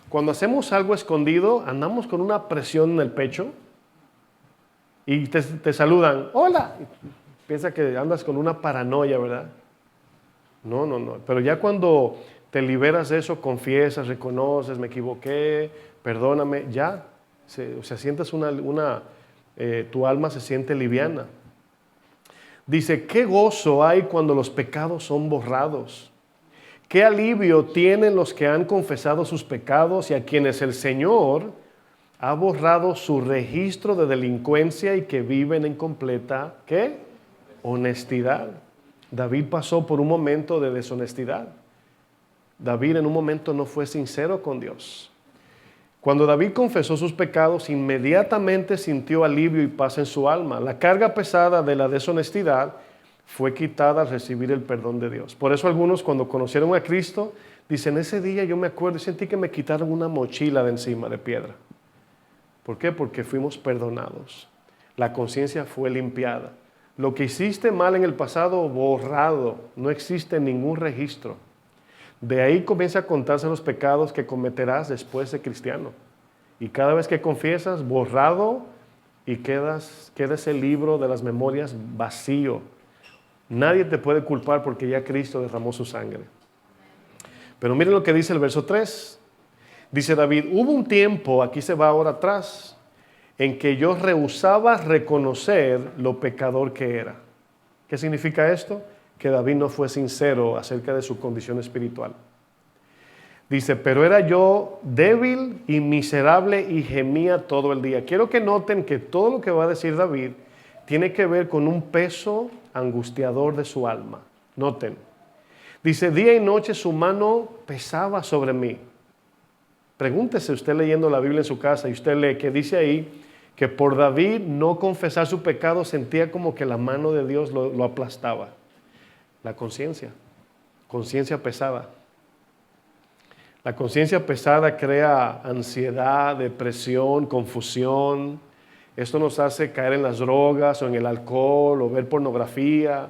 Cuando hacemos algo escondido, andamos con una presión en el pecho y te saludan, hola. Piensa que andas con una paranoia, ¿verdad? No. Pero ya cuando te liberas de eso, confiesas, reconoces, me equivoqué, perdóname, ya. Sientes tu alma se siente liviana. Dice, qué gozo hay cuando los pecados son borrados. Qué alivio tienen los que han confesado sus pecados y a quienes el Señor ha borrado su registro de delincuencia y que viven en completa, ¿qué? Honestidad. David pasó por un momento de deshonestidad. David en un momento no fue sincero con Dios. Cuando David confesó sus pecados, inmediatamente sintió alivio y paz en su alma. La carga pesada de la deshonestidad fue quitada al recibir el perdón de Dios. Por eso algunos cuando conocieron a Cristo, dicen, ese día yo me acuerdo y sentí que me quitaron una mochila de encima de piedra. ¿Por qué? Porque fuimos perdonados. La conciencia fue limpiada. Lo que hiciste mal en el pasado, borrado, no existe ningún registro. De ahí comienza a contarse los pecados que cometerás después de cristiano. Y cada vez que confiesas, borrado y queda ese libro de las memorias vacío. Nadie te puede culpar porque ya Cristo derramó su sangre. Pero miren lo que dice el verso 3. Dice David, hubo un tiempo, aquí se va ahora atrás, en que yo rehusaba reconocer lo pecador que era. ¿Qué significa esto? Que David no fue sincero acerca de su condición espiritual. Dice, pero era yo débil y miserable y gemía todo el día. Quiero que noten que todo lo que va a decir David tiene que ver con un peso angustiador de su alma. Noten. Dice, día y noche su mano pesaba sobre mí. Pregúntese usted leyendo la Biblia en su casa y usted lee que dice ahí que por David no confesar su pecado sentía como que la mano de Dios lo aplastaba. La conciencia pesada. La conciencia pesada crea ansiedad, depresión, confusión. Esto nos hace caer en las drogas o en el alcohol o ver pornografía,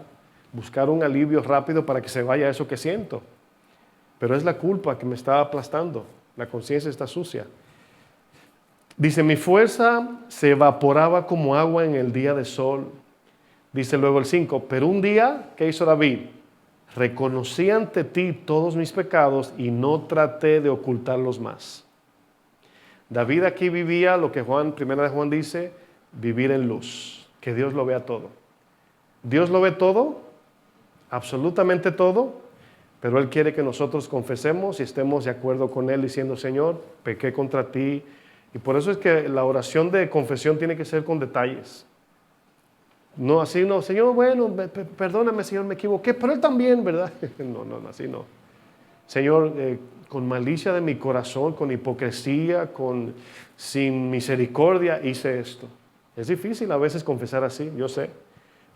buscar un alivio rápido para que se vaya eso que siento. Pero es la culpa que me está aplastando. La conciencia está sucia. Dice, mi fuerza se evaporaba como agua en el día de sol. Dice luego el 5, pero un día, ¿qué hizo David? Reconocí ante ti todos mis pecados y no traté de ocultarlos más. David aquí vivía lo que Primera de Juan dice, vivir en luz, que Dios lo vea todo. Dios lo ve todo, absolutamente todo, pero Él quiere que nosotros confesemos y estemos de acuerdo con Él diciendo, Señor, pequé contra ti. Y por eso es que la oración de confesión tiene que ser con detalles. No, así no, Señor, bueno, perdóname, Señor, me equivoqué, pero Él también, ¿verdad? No, así no. Señor, con malicia de mi corazón, con hipocresía, sin misericordia, hice esto. Es difícil a veces confesar así, yo sé.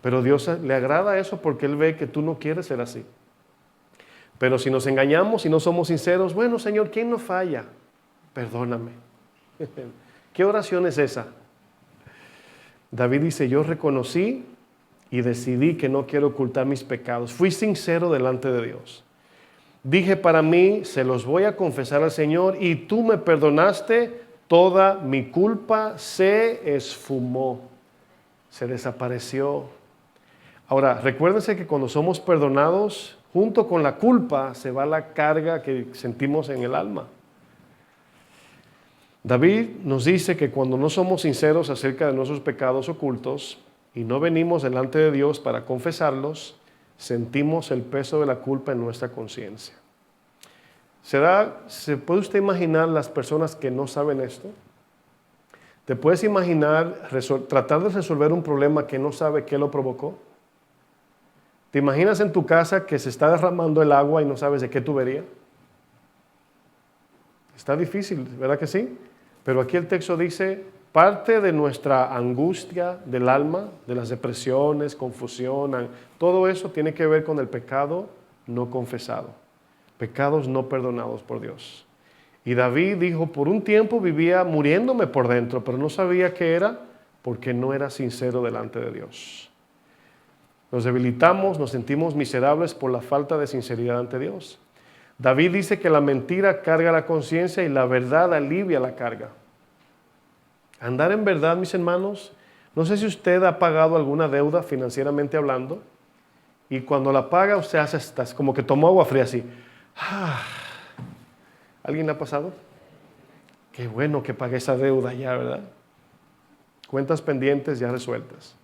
Pero Dios le agrada eso porque Él ve que tú no quieres ser así. Pero si nos engañamos y no somos sinceros, bueno, Señor, ¿quién no falla? Perdóname. ¿Qué oración es esa? David dice, yo reconocí y decidí que no quiero ocultar mis pecados. Fui sincero delante de Dios. Dije para mí, se los voy a confesar al Señor y tú me perdonaste, toda mi culpa se esfumó, se desapareció. Ahora, recuérdense que cuando somos perdonados, junto con la culpa se va la carga que sentimos en el alma. David nos dice que cuando no somos sinceros acerca de nuestros pecados ocultos y no venimos delante de Dios para confesarlos, sentimos el peso de la culpa en nuestra conciencia. ¿Se puede usted imaginar las personas que no saben esto? ¿Te puedes imaginar tratar de resolver un problema que no sabe qué lo provocó? ¿Te imaginas en tu casa que se está derramando el agua y no sabes de qué tubería? Está difícil, ¿verdad que sí? Pero aquí el texto dice, parte de nuestra angustia del alma, de las depresiones, confusión, todo eso tiene que ver con el pecado no confesado, pecados no perdonados por Dios. Y David dijo, por un tiempo vivía muriéndome por dentro, pero no sabía qué era porque no era sincero delante de Dios. Nos debilitamos, nos sentimos miserables por la falta de sinceridad ante Dios. David dice que la mentira carga la conciencia y la verdad alivia la carga. Andar en verdad, mis hermanos, no sé si usted ha pagado alguna deuda financieramente hablando y cuando la paga usted hace como que tomó agua fría así. ¿Alguien le ha pasado? Qué bueno que pagué esa deuda ya, ¿verdad? Cuentas pendientes ya resueltas.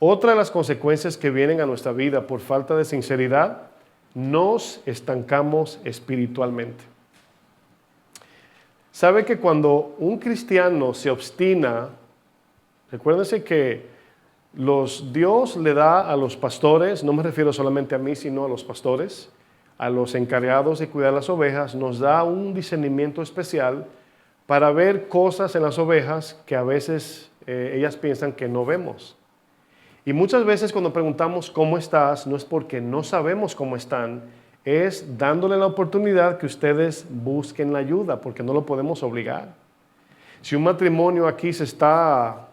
Otra de las consecuencias que vienen a nuestra vida por falta de sinceridad, nos estancamos espiritualmente. ¿Sabe que cuando un cristiano se obstina, recuérdense que Dios le da a los pastores, no me refiero solamente a mí, sino a los pastores, a los encargados de cuidar las ovejas, nos da un discernimiento especial para ver cosas en las ovejas que a veces ellas piensan que no vemos. Y muchas veces cuando preguntamos ¿cómo estás? No es porque no sabemos cómo están, es dándole la oportunidad que ustedes busquen la ayuda, porque no lo podemos obligar. Si un matrimonio aquí se está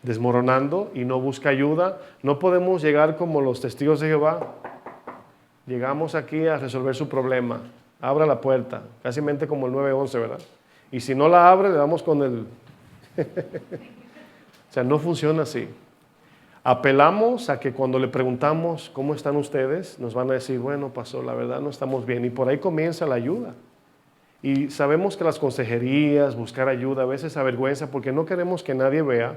desmoronando y no busca ayuda, no podemos llegar como los testigos de Jehová. Llegamos aquí a resolver su problema. Abra la puerta, casi como el 911, ¿verdad? Y si no la abre, le damos con el... O sea, no funciona así. Apelamos a que cuando le preguntamos ¿cómo están ustedes? Nos van a decir, bueno, pastor, la verdad no estamos bien. Y por ahí comienza la ayuda. Y sabemos que las consejerías, buscar ayuda, a veces avergüenza porque no queremos que nadie vea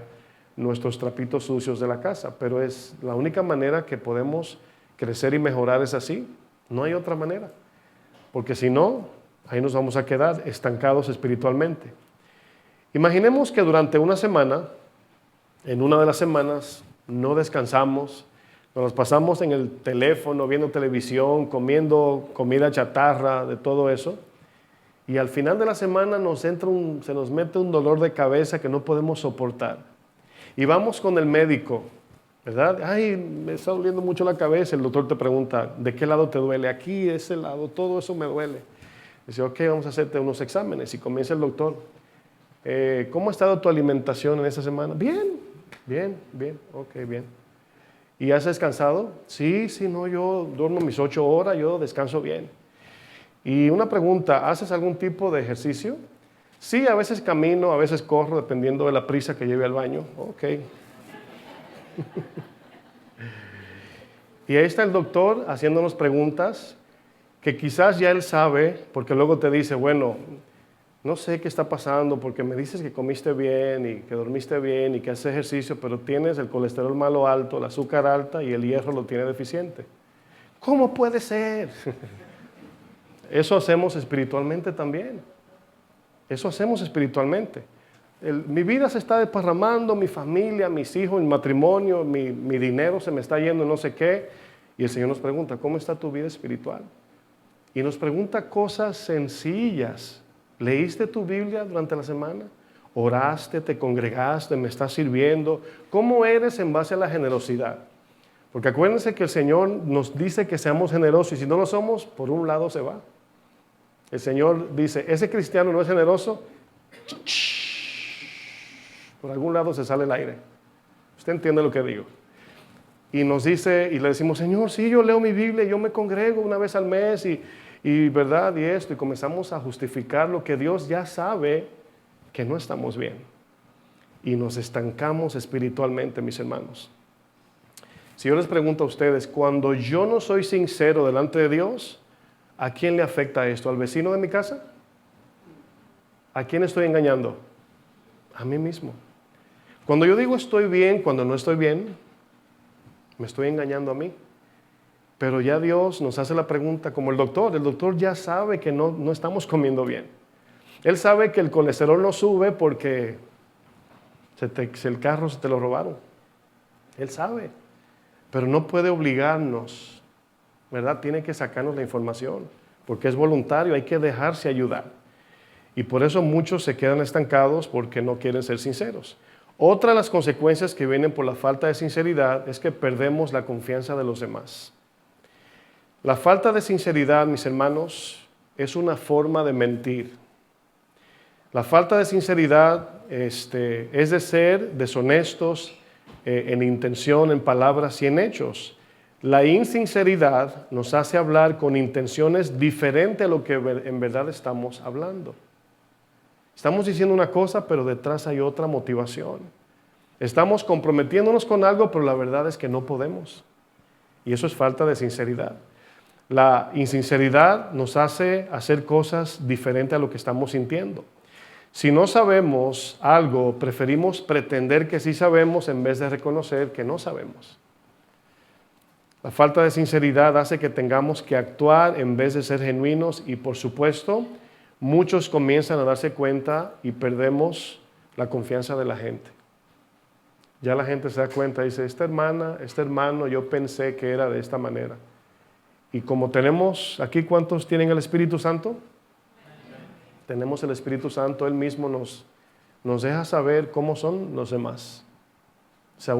nuestros trapitos sucios de la casa. Pero es la única manera que podemos crecer y mejorar es así. No hay otra manera. Porque si no, ahí nos vamos a quedar estancados espiritualmente. Imaginemos que durante una semana, en una de las semanas, no descansamos, nos pasamos en el teléfono, viendo televisión, comiendo comida chatarra, de todo eso. Y al final de la semana se nos mete un dolor de cabeza que no podemos soportar. Y vamos con el médico, ¿verdad? Ay, me está doliendo mucho la cabeza. El doctor te pregunta, ¿de qué lado te duele? Aquí, ese lado, todo eso me duele. Dice, ok, vamos a hacerte unos exámenes. Y comienza el doctor. ¿Cómo ha estado tu alimentación en esta semana? Bien. Bien, ok, bien. ¿Y has descansado? Sí, no, yo duermo mis 8 horas, yo descanso bien. Y una pregunta, ¿haces algún tipo de ejercicio? Sí, a veces camino, a veces corro, dependiendo de la prisa que lleve al baño. Ok. Y ahí está el doctor haciéndonos preguntas que quizás ya él sabe, porque luego te dice, bueno, no sé qué está pasando porque me dices que comiste bien y que dormiste bien y que haces ejercicio, pero tienes el colesterol malo alto, el azúcar alta y el hierro lo tiene deficiente. ¿Cómo puede ser? Eso hacemos espiritualmente también. Eso hacemos espiritualmente. Mi vida se está desparramando, mi familia, mis hijos, mi matrimonio, mi dinero se me está yendo no sé qué. Y el Señor nos pregunta, ¿cómo está tu vida espiritual? y nos pregunta cosas sencillas. ¿Leíste tu Biblia durante la semana? ¿Oraste? ¿Te congregaste? ¿Me estás sirviendo? ¿Cómo eres en base a la generosidad? Porque acuérdense que el Señor nos dice que seamos generosos y si no lo somos, por un lado se va. El Señor dice, ese cristiano no es generoso, por algún lado se sale el aire. Usted entiende lo que digo. Y nos dice, y le decimos, Señor, sí, yo leo mi Biblia, yo me congrego una vez al mes y verdad, y esto, y comenzamos a justificar lo que Dios ya sabe que no estamos bien. Y nos estancamos espiritualmente, mis hermanos. Si yo les pregunto a ustedes, cuando yo no soy sincero delante de Dios, ¿a quién le afecta esto? ¿Al vecino de mi casa? ¿A quién estoy engañando? A mí mismo. Cuando yo digo estoy bien, cuando no estoy bien, me estoy engañando a mí. Pero ya Dios nos hace la pregunta como el doctor ya sabe que no estamos comiendo bien. Él sabe que el colesterol no sube porque el carro se te lo robaron. Él sabe, pero no puede obligarnos, ¿verdad? Tiene que sacarnos la información, porque es voluntario, hay que dejarse ayudar. Y por eso muchos se quedan estancados porque no quieren ser sinceros. Otra de las consecuencias que vienen por la falta de sinceridad es que perdemos la confianza de los demás. La falta de sinceridad, mis hermanos, es una forma de mentir. La falta de sinceridad es de ser deshonestos en intención, en palabras y en hechos. La insinceridad nos hace hablar con intenciones diferentes a lo que en verdad estamos hablando. Estamos diciendo una cosa, pero detrás hay otra motivación. Estamos comprometiéndonos con algo, pero la verdad es que no podemos. Y eso es falta de sinceridad. La insinceridad nos hace hacer cosas diferentes a lo que estamos sintiendo. Si no sabemos algo, preferimos pretender que sí sabemos en vez de reconocer que no sabemos. La falta de sinceridad hace que tengamos que actuar en vez de ser genuinos y, por supuesto, muchos comienzan a darse cuenta y perdemos la confianza de la gente. Ya la gente se da cuenta y dice, esta hermana, este hermano, yo pensé que era de esta manera. Y como tenemos, aquí ¿cuántos tienen el Espíritu Santo? Tenemos el Espíritu Santo, Él mismo nos deja saber cómo son los demás. O sea,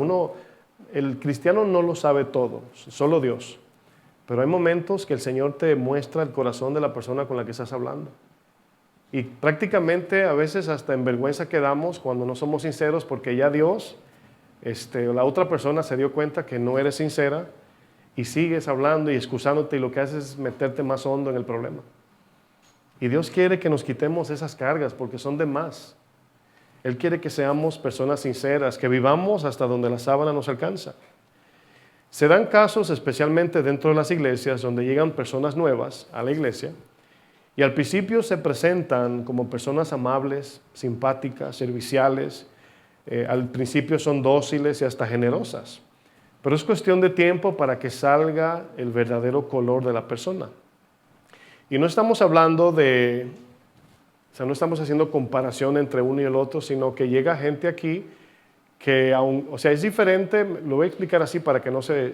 el cristiano no lo sabe todo, solo Dios. Pero hay momentos que el Señor te muestra el corazón de la persona con la que estás hablando. Y prácticamente a veces hasta en vergüenza quedamos cuando no somos sinceros porque ya Dios, la otra persona se dio cuenta que no eres sincera y sigues hablando y excusándote y lo que haces es meterte más hondo en el problema. Y Dios quiere que nos quitemos esas cargas porque son de más. Él quiere que seamos personas sinceras, que vivamos hasta donde la sábana nos alcanza. Se dan casos, especialmente dentro de las iglesias, donde llegan personas nuevas a la iglesia y al principio se presentan como personas amables, simpáticas, serviciales. Al principio son dóciles y hasta generosas. Pero es cuestión de tiempo para que salga el verdadero color de la persona. Y no estamos hablando no estamos haciendo comparación entre uno y el otro, sino que llega gente aquí que es diferente, lo voy a explicar así para que no se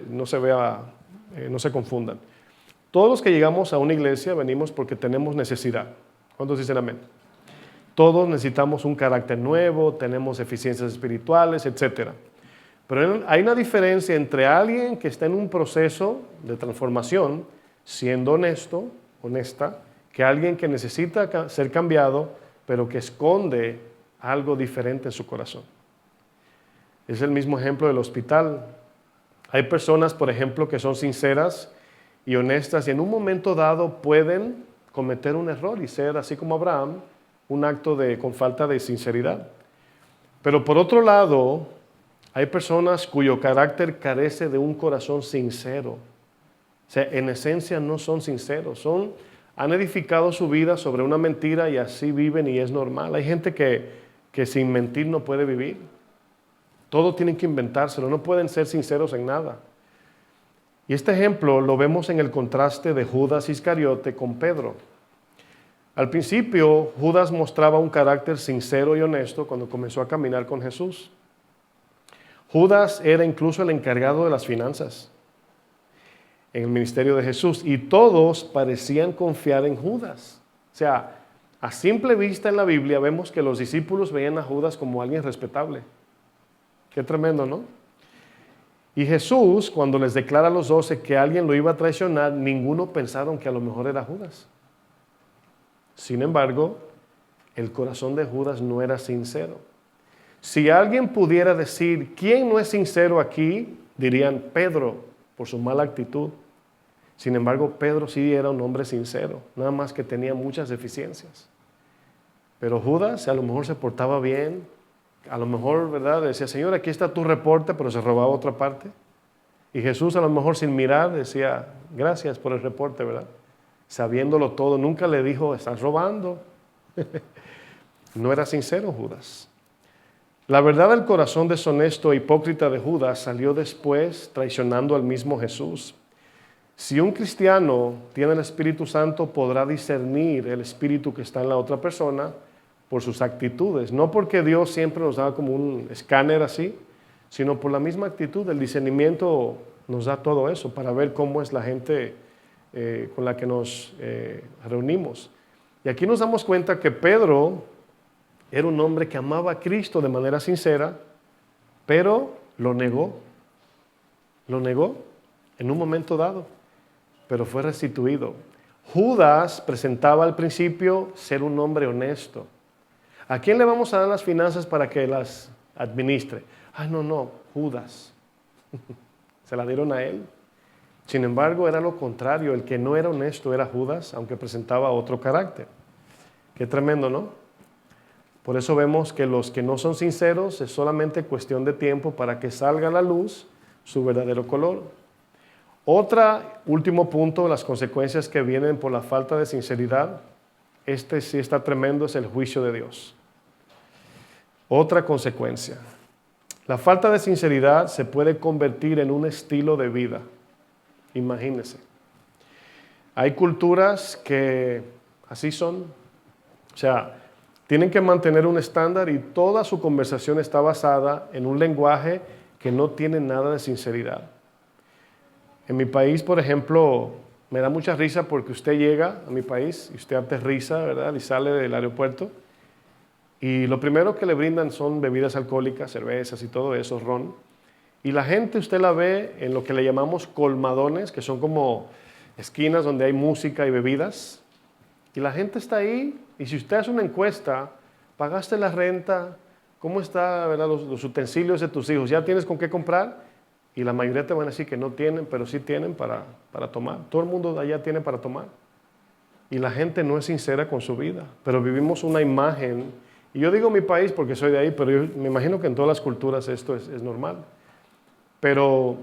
confundan. Todos los que llegamos a una iglesia venimos porque tenemos necesidad. ¿Cuántos dicen amén? Todos necesitamos un carácter nuevo, tenemos deficiencias espirituales, etc. Pero hay una diferencia entre alguien que está en un proceso de transformación, siendo honesto, honesta, que alguien que necesita ser cambiado, pero que esconde algo diferente en su corazón. Es el mismo ejemplo del hospital. Hay personas, por ejemplo, que son sinceras y honestas y en un momento dado pueden cometer un error y ser, así como Abraham, un acto con falta de sinceridad. Pero por otro lado, hay personas cuyo carácter carece de un corazón sincero. O sea, en esencia no son sinceros, han edificado su vida sobre una mentira y así viven y es normal. Hay gente que sin mentir no puede vivir. Todo tienen que inventárselo, no pueden ser sinceros en nada. Y este ejemplo lo vemos en el contraste de Judas Iscariote con Pedro. Al principio, Judas mostraba un carácter sincero y honesto cuando comenzó a caminar con Jesús. Judas era incluso el encargado de las finanzas. en el ministerio de Jesús y todos parecían confiar en Judas. O sea, a simple vista en la Biblia vemos que los discípulos veían a Judas como alguien respetable. Qué tremendo, ¿no? Y Jesús, cuando les declara a los 12 que alguien lo iba a traicionar, ninguno pensaron que a lo mejor era Judas. Sin embargo, el corazón de Judas no era sincero. Si alguien pudiera decir, ¿quién no es sincero aquí? Dirían Pedro, por su mala actitud. Sin embargo, Pedro sí era un hombre sincero, nada más que tenía muchas deficiencias. Pero Judas a lo mejor se portaba bien, a lo mejor, ¿verdad? Decía, Señor, aquí está tu reporte, pero se robaba otra parte. Y Jesús a lo mejor sin mirar decía, gracias por el reporte, ¿verdad? Sabiéndolo todo, nunca le dijo, estás robando. No era sincero Judas. La verdad del corazón deshonesto e hipócrita de Judas salió después traicionando al mismo Jesús. Si un cristiano tiene el Espíritu Santo, podrá discernir el espíritu que está en la otra persona por sus actitudes. No porque Dios siempre nos da como un escáner así, sino por la misma actitud. El discernimiento nos da todo eso para ver cómo es la gente con la que nos reunimos. Y aquí nos damos cuenta que Pedro era un hombre que amaba a Cristo de manera sincera, pero lo negó. Lo negó en un momento dado, pero fue restituido. Judas presentaba al principio ser un hombre honesto. ¿A quién le vamos a dar las finanzas para que las administre? Ay, no, Judas. Se la dieron a él. Sin embargo, era lo contrario. El que no era honesto era Judas, aunque presentaba otro carácter. Qué tremendo, ¿no? Por eso vemos que los que no son sinceros es solamente cuestión de tiempo para que salga a la luz su verdadero color. Último punto, las consecuencias que vienen por la falta de sinceridad. Este sí está tremendo, es el juicio de Dios. Otra consecuencia. La falta de sinceridad se puede convertir en un estilo de vida. Imagínense. Hay culturas que así son. O sea, tienen que mantener un estándar y toda su conversación está basada en un lenguaje que no tiene nada de sinceridad. En mi país, por ejemplo, me da mucha risa porque usted llega a mi país y usted aterriza, ¿verdad? Y sale del aeropuerto y lo primero que le brindan son bebidas alcohólicas, cervezas y todo eso, ron. Y la gente usted la ve en lo que le llamamos colmadones, que son como esquinas donde hay música y bebidas. Y la gente está ahí y si usted hace una encuesta, ¿pagaste la renta? ¿Cómo está, verdad, los utensilios de tus hijos? ¿Ya tienes con qué comprar? Y la mayoría te van a decir que no tienen, pero sí tienen para tomar. Todo el mundo de allá tiene para tomar. Y la gente no es sincera con su vida. Pero vivimos una imagen. Y yo digo mi país porque soy de ahí, pero yo me imagino que en todas las culturas esto es normal. Pero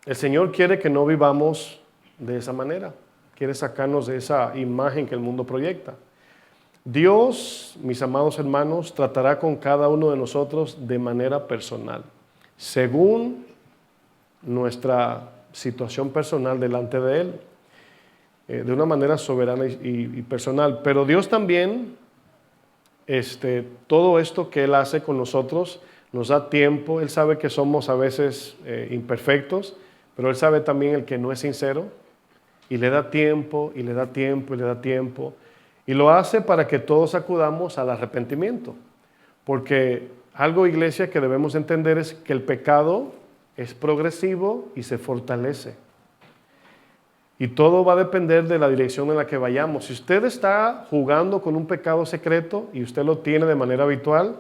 el Señor quiere que no vivamos de esa manera. Quiere sacarnos de esa imagen que el mundo proyecta. Dios, mis amados hermanos, tratará con cada uno de nosotros de manera personal, según nuestra situación personal delante de Él, de una manera soberana y personal. Pero Dios también, todo esto que Él hace con nosotros, nos da tiempo. Él sabe que somos a veces imperfectos, pero Él sabe también el que no es sincero, y le da tiempo, y le da tiempo, y le da tiempo. Y lo hace para que todos acudamos al arrepentimiento. Porque algo, iglesia, que debemos entender es que el pecado es progresivo y se fortalece. Y todo va a depender de la dirección en la que vayamos. Si usted está jugando con un pecado secreto y usted lo tiene de manera habitual,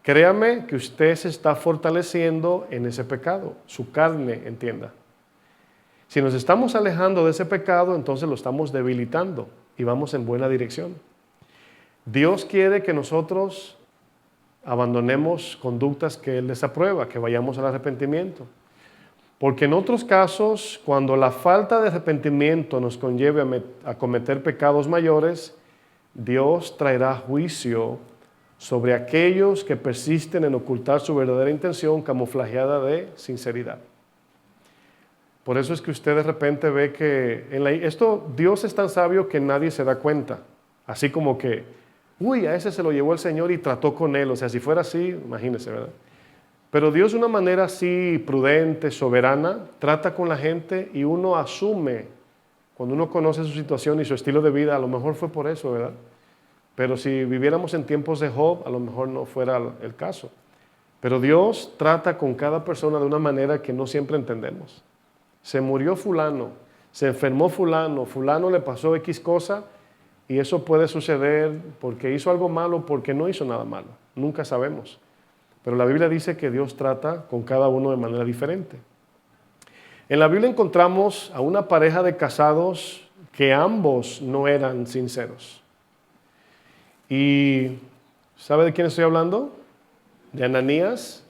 créame que usted se está fortaleciendo en ese pecado, su carne, entienda. Si nos estamos alejando de ese pecado, entonces lo estamos debilitando y vamos en buena dirección. Dios quiere que nosotros abandonemos conductas que Él desaprueba, que vayamos al arrepentimiento. Porque en otros casos, cuando la falta de arrepentimiento nos conlleve a cometer pecados mayores, Dios traerá juicio sobre aquellos que persisten en ocultar su verdadera intención camuflajeada de sinceridad. Por eso es que usted de repente ve que Dios es tan sabio que nadie se da cuenta. Así como que, a ese se lo llevó el Señor y trató con él. O sea, si fuera así, imagínese, ¿verdad? Pero Dios de una manera así prudente, soberana, trata con la gente y uno asume, cuando uno conoce su situación y su estilo de vida, a lo mejor fue por eso, ¿verdad? Pero si viviéramos en tiempos de Job, a lo mejor no fuera el caso. Pero Dios trata con cada persona de una manera que no siempre entendemos. Se murió fulano, se enfermó fulano, fulano le pasó X cosa, y eso puede suceder porque hizo algo malo, porque no hizo nada malo. Nunca sabemos. Pero la Biblia dice que Dios trata con cada uno de manera diferente. En la Biblia encontramos a una pareja de casados que ambos no eran sinceros. ¿Y sabe de quién estoy hablando? De Ananías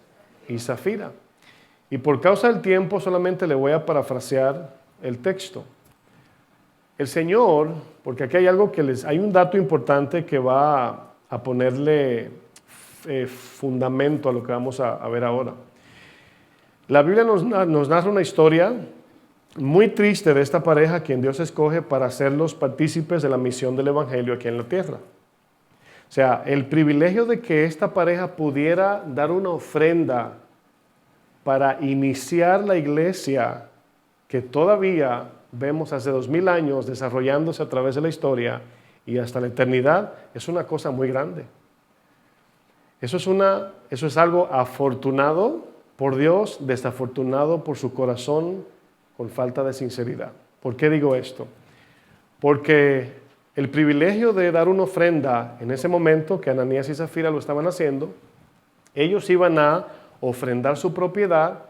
y Zafira. Y por causa del tiempo solamente le voy a parafrasear el texto. El Señor, porque aquí hay algo hay un dato importante que va a ponerle fundamento a lo que vamos a ver ahora. La Biblia nos narra una historia muy triste de esta pareja quien Dios escoge para hacerlos partícipes de la misión del Evangelio aquí en la tierra. O sea, el privilegio de que esta pareja pudiera dar una ofrenda para iniciar la iglesia que todavía vemos hace 2000 años desarrollándose a través de la historia y hasta la eternidad, es una cosa muy grande. Eso es algo afortunado por Dios, desafortunado por su corazón con falta de sinceridad. ¿Por qué digo esto? Porque el privilegio de dar una ofrenda en ese momento que Ananías y Zafira lo estaban haciendo, ellos iban a ofrendar su propiedad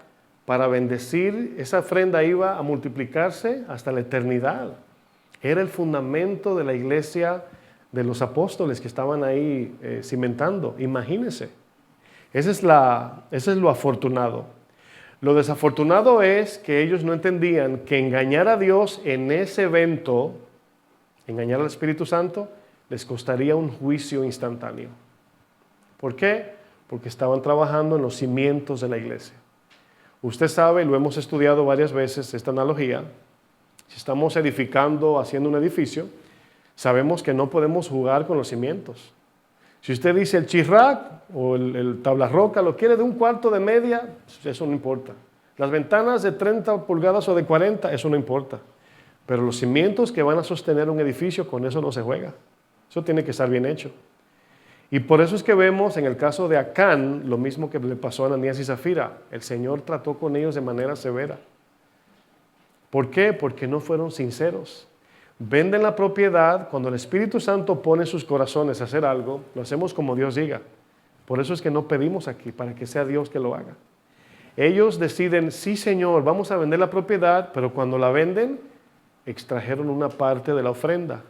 para bendecir, esa ofrenda iba a multiplicarse hasta la eternidad. Era el fundamento de la iglesia de los apóstoles que estaban ahí cimentando. Imagínense. Ese es lo afortunado. Lo desafortunado es que ellos no entendían que engañar a Dios en ese evento, engañar al Espíritu Santo, les costaría un juicio instantáneo. ¿Por qué? Porque estaban trabajando en los cimientos de la iglesia. Usted sabe, lo hemos estudiado varias veces, esta analogía. Si estamos edificando, haciendo un edificio, sabemos que no podemos jugar con los cimientos. Si usted dice el chirrac o el tabla roca lo quiere de 1/4 de media, eso no importa. Las ventanas de 30 pulgadas o de 40, eso no importa. Pero los cimientos que van a sostener un edificio, con eso no se juega. Eso tiene que estar bien hecho. Y por eso es que vemos en el caso de Acán lo mismo que le pasó a Ananías y Zafira. El Señor trató con ellos de manera severa. ¿Por qué? Porque no fueron sinceros. Venden la propiedad, cuando el Espíritu Santo pone en sus corazones a hacer algo, lo hacemos como Dios diga. Por eso es que no pedimos aquí, para que sea Dios que lo haga. Ellos deciden, sí Señor, vamos a vender la propiedad, pero cuando la venden, extrajeron una parte de la ofrenda.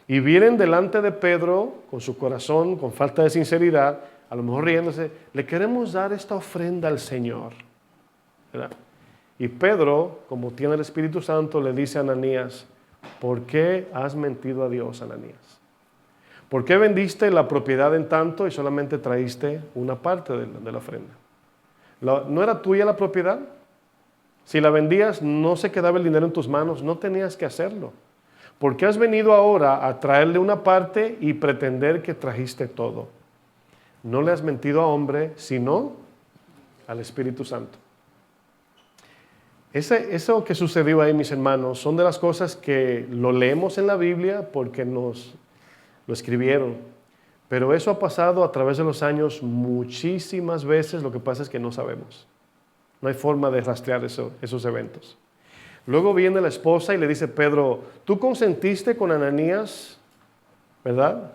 Y vienen delante de Pedro con su corazón, con falta de sinceridad, a lo mejor riéndose, le queremos dar esta ofrenda al Señor, ¿verdad? Y Pedro, como tiene el Espíritu Santo, le dice a Ananías, ¿por qué has mentido a Dios, Ananías? ¿Por qué vendiste la propiedad en tanto y solamente traíste una parte de la ofrenda? ¿No era tuya la propiedad? Si la vendías, no se quedaba el dinero en tus manos, no tenías que hacerlo. ¿Por qué has venido ahora a traerle una parte y pretender que trajiste todo? No le has mentido a hombre, sino al Espíritu Santo. Eso que sucedió ahí, mis hermanos, son de las cosas que lo leemos en la Biblia porque nos lo escribieron. Pero eso ha pasado a través de los años muchísimas veces, lo que pasa es que no sabemos. No hay forma de rastrear esos eventos. Luego viene la esposa y le dice, Pedro, ¿tú consentiste con Ananías, verdad?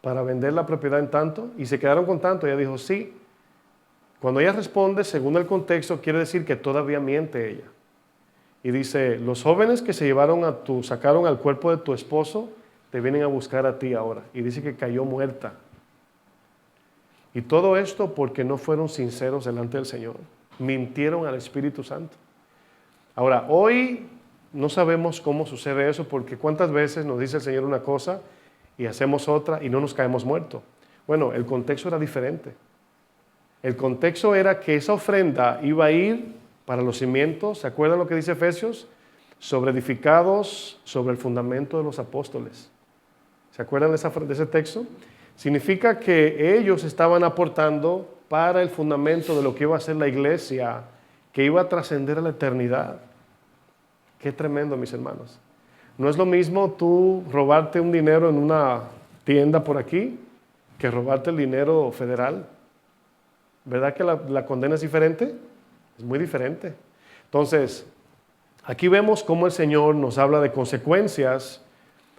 Para vender la propiedad en tanto. Y se quedaron con tanto. Ella dijo, sí. Cuando ella responde, según el contexto, quiere decir que todavía miente ella. Y dice, los jóvenes que sacaron al cuerpo de tu esposo, te vienen a buscar a ti ahora. Y dice que cayó muerta. Y todo esto porque no fueron sinceros delante del Señor. Mintieron al Espíritu Santo. Ahora, hoy no sabemos cómo sucede eso porque cuántas veces nos dice el Señor una cosa y hacemos otra y no nos caemos muertos. Bueno, el contexto era diferente. El contexto era que esa ofrenda iba a ir para los cimientos, ¿se acuerdan lo que dice Efesios? Sobre edificados sobre el fundamento de los apóstoles. ¿Se acuerdan de ese texto? Significa que ellos estaban aportando para el fundamento de lo que iba a ser la iglesia, que iba a trascender a la eternidad. Qué tremendo, mis hermanos. No es lo mismo tú robarte un dinero en una tienda por aquí que robarte el dinero federal. ¿Verdad que la condena es diferente? Es muy diferente. Entonces, aquí vemos cómo el Señor nos habla de consecuencias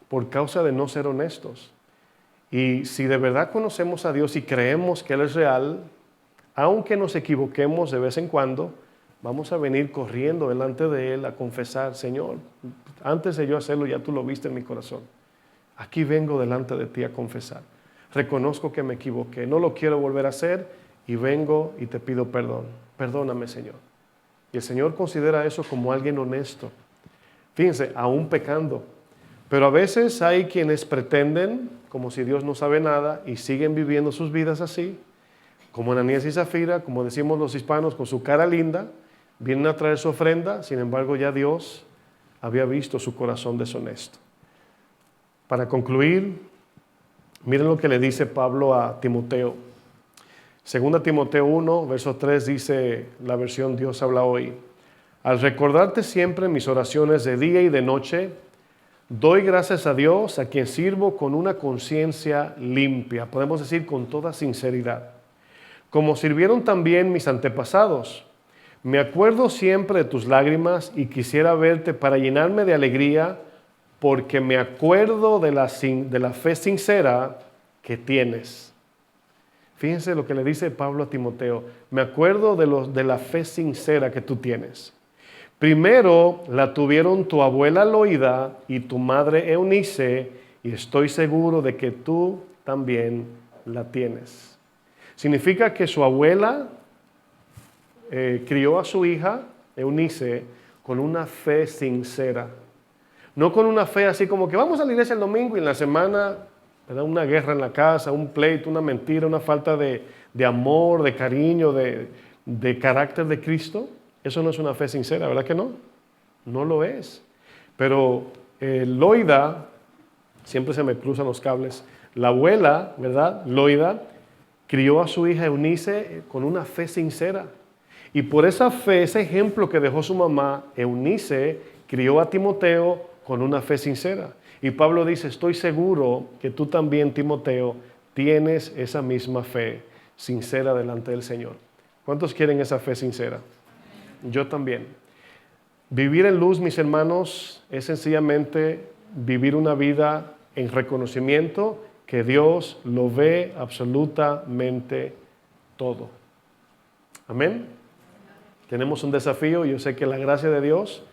por causa de no ser honestos. Y si de verdad conocemos a Dios y creemos que Él es real, aunque nos equivoquemos de vez en cuando, vamos a venir corriendo delante de Él a confesar: Señor, antes de yo hacerlo ya tú lo viste en mi corazón. Aquí vengo delante de ti a confesar. Reconozco que me equivoqué, no lo quiero volver a hacer y vengo y te pido perdón. Perdóname, Señor. Y el Señor considera eso como alguien honesto. Fíjense, aún pecando. Pero a veces hay quienes pretenden, como si Dios no sabe nada, y siguen viviendo sus vidas así, como Ananías y Zafira, como decimos los hispanos, con su cara linda, vienen a traer su ofrenda, sin embargo ya Dios había visto su corazón deshonesto. Para concluir, miren lo que le dice Pablo a Timoteo. 2 Timoteo 1, verso 3 dice la versión Dios habla hoy: al recordarte siempre mis oraciones de día y de noche, doy gracias a Dios, a quien sirvo con una conciencia limpia, podemos decir con toda sinceridad, como sirvieron también mis antepasados. Me acuerdo siempre de tus lágrimas y quisiera verte para llenarme de alegría, porque me acuerdo de la fe sincera que tienes. Fíjense lo que le dice Pablo a Timoteo: me acuerdo de la fe sincera que tú tienes. Primero la tuvieron tu abuela Loida y tu madre Eunice, y estoy seguro de que tú también la tienes. Significa que su abuela crió a su hija Eunice con una fe sincera. No con una fe así como que vamos a la iglesia el domingo y en la semana, ¿verdad?, una guerra en la casa, un pleito, una mentira, una falta de amor, de cariño, de carácter de Cristo. Eso no es una fe sincera, ¿verdad que no? No lo es. Pero Loida, siempre se me cruzan los cables, la abuela, ¿verdad?, Loida, crió a su hija Eunice con una fe sincera. Y por esa fe, ese ejemplo que dejó su mamá, Eunice crió a Timoteo con una fe sincera. Y Pablo dice: estoy seguro que tú también, Timoteo, tienes esa misma fe sincera delante del Señor. ¿Cuántos quieren esa fe sincera? Yo también. Vivir en luz, mis hermanos, es sencillamente vivir una vida en reconocimiento que Dios lo ve absolutamente todo. Amén. Tenemos un desafío y yo sé que la gracia de Dios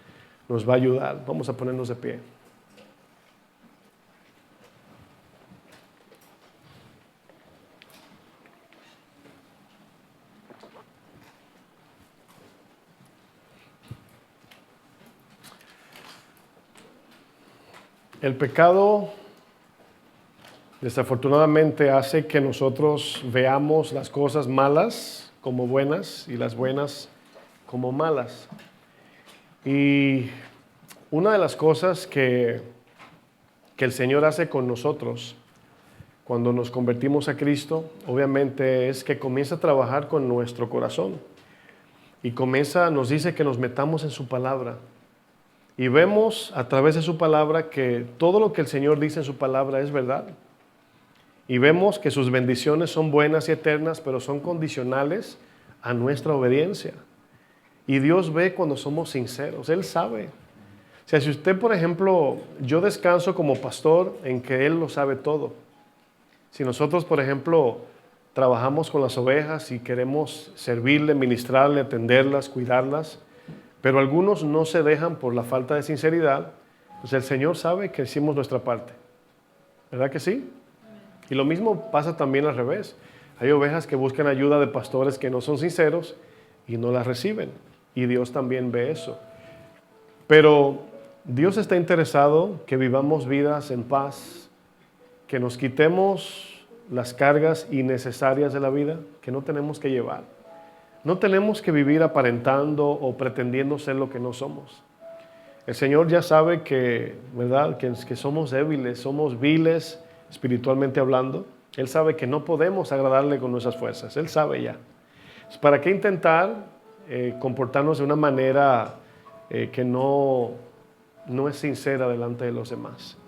nos va a ayudar. Vamos a ponernos de pie. El pecado desafortunadamente hace que nosotros veamos las cosas malas como buenas y las buenas como malas. Y una de las cosas que el Señor hace con nosotros cuando nos convertimos a Cristo, obviamente, es que comienza a trabajar con nuestro corazón y nos dice que nos metamos en su palabra. Y vemos a través de su palabra que todo lo que el Señor dice en su palabra es verdad. Y vemos que sus bendiciones son buenas y eternas, pero son condicionales a nuestra obediencia. Y Dios ve cuando somos sinceros, Él sabe. O sea, si usted, por ejemplo, yo descanso como pastor en que Él lo sabe todo. Si nosotros, por ejemplo, trabajamos con las ovejas y queremos servirle, ministrarle, atenderlas, cuidarlas, pero algunos no se dejan por la falta de sinceridad, pues el Señor sabe que hicimos nuestra parte. ¿Verdad que sí? Y lo mismo pasa también al revés. Hay ovejas que buscan ayuda de pastores que no son sinceros y no las reciben. Y Dios también ve eso. Pero Dios está interesado que vivamos vidas en paz, que nos quitemos las cargas innecesarias de la vida que no tenemos que llevar. No tenemos que vivir aparentando o pretendiendo ser lo que no somos. El Señor ya sabe que, ¿verdad?, que somos débiles, somos viles espiritualmente hablando. Él sabe que no podemos agradarle con nuestras fuerzas. Él sabe ya. ¿Para qué intentar comportarnos de una manera que no es sincera delante de los demás?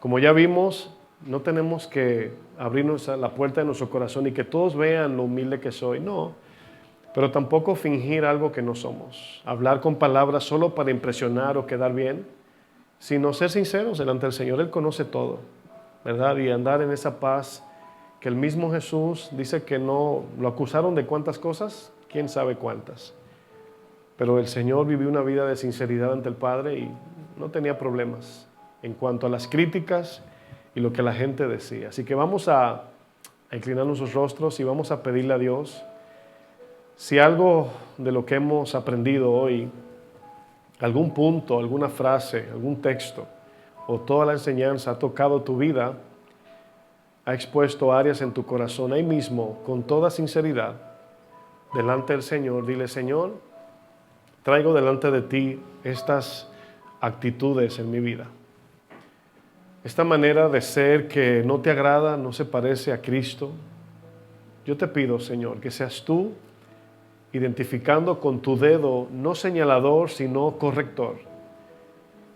Como ya vimos, no tenemos que abrirnos a la puerta de nuestro corazón y que todos vean lo humilde que soy. No, pero tampoco fingir algo que no somos. Hablar con palabras solo para impresionar o quedar bien, sino ser sinceros delante del Señor. Él conoce todo, ¿verdad? Y andar en esa paz que el mismo Jesús dice que no lo acusaron de cuántas cosas, quién sabe cuántas. Pero el Señor vivió una vida de sinceridad ante el Padre y no tenía problemas en cuanto a las críticas y lo que la gente decía. Así que vamos a inclinar nuestros rostros y vamos a pedirle a Dios si algo de lo que hemos aprendido hoy, algún punto, alguna frase, algún texto o toda la enseñanza ha tocado tu vida, ha expuesto áreas en tu corazón, ahí mismo, con toda sinceridad, delante del Señor, dile: Señor, traigo delante de ti estas actitudes en mi vida. Esta manera de ser que no te agrada, no se parece a Cristo. Yo te pido, Señor, que seas tú identificando con tu dedo, no señalador, sino corrector,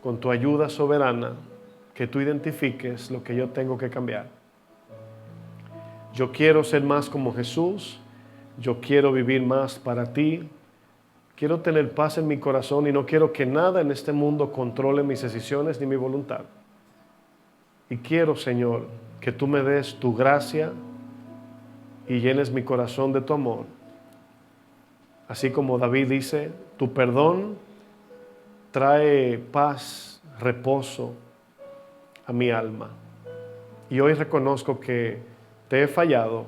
con tu ayuda soberana, que tú identifiques lo que yo tengo que cambiar. Yo quiero ser más como Jesús, yo quiero vivir más para ti, quiero tener paz en mi corazón y no quiero que nada en este mundo controle mis decisiones ni mi voluntad. Y quiero, Señor, que tú me des tu gracia y llenes mi corazón de tu amor. Así como David dice, tu perdón trae paz, reposo a mi alma. Y hoy reconozco que te he fallado,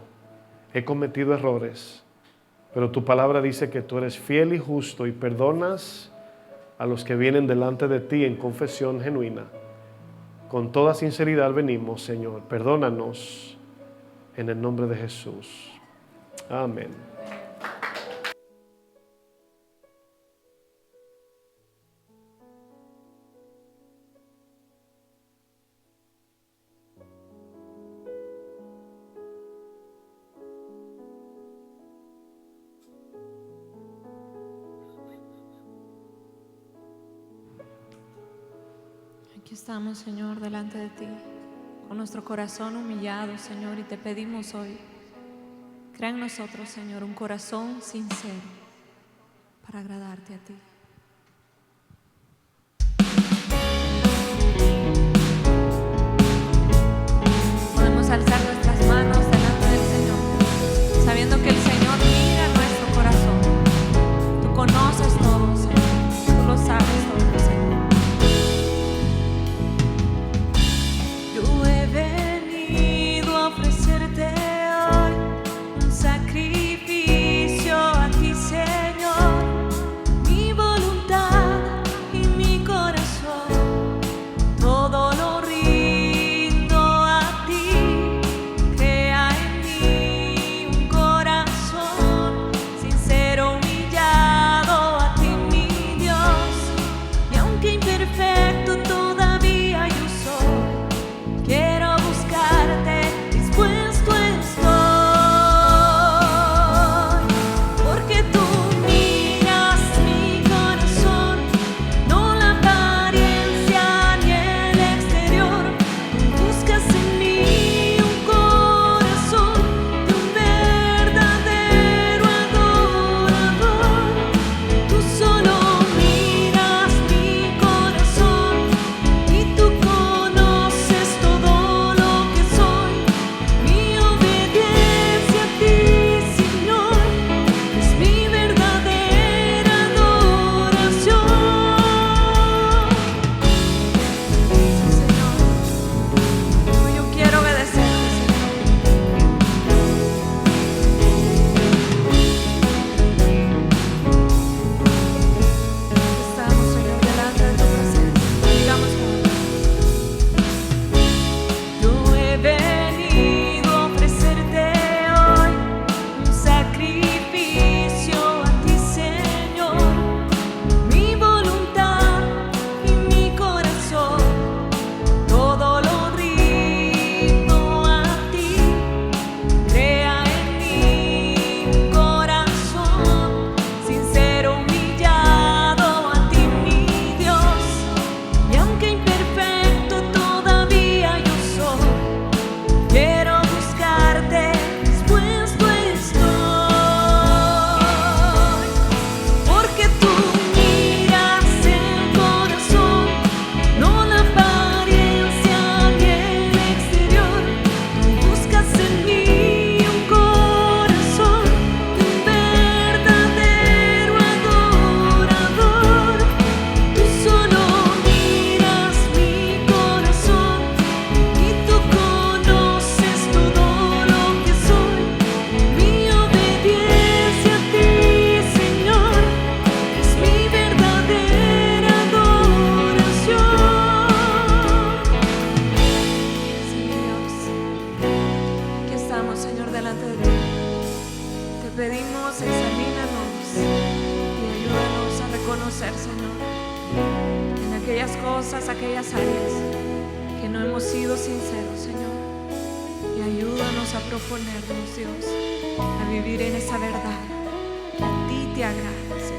he cometido errores, pero tu palabra dice que tú eres fiel y justo y perdonas a los que vienen delante de ti en confesión genuina. Con toda sinceridad venimos, Señor, perdónanos en el nombre de Jesús. Amén. Aquí estamos, Señor, delante de ti, con nuestro corazón humillado, Señor, y te pedimos hoy, crea en nosotros, Señor, un corazón sincero para agradarte a ti. Podemos alzar nuestras manos delante del Señor, sabiendo que el Señor mira nuestro corazón. Tú conoces todo, Señor, tú lo sabes todo, Señor. Ofrecerte hoy un sacrificio a ti, Señor, mi voz. pedimos, examínanos y ayúdanos a reconocer, Señor, en aquellas cosas, aquellas áreas que no hemos sido sinceros, Señor. Y ayúdanos a proponernos, Dios, a vivir en esa verdad que a ti te agrada, Señor.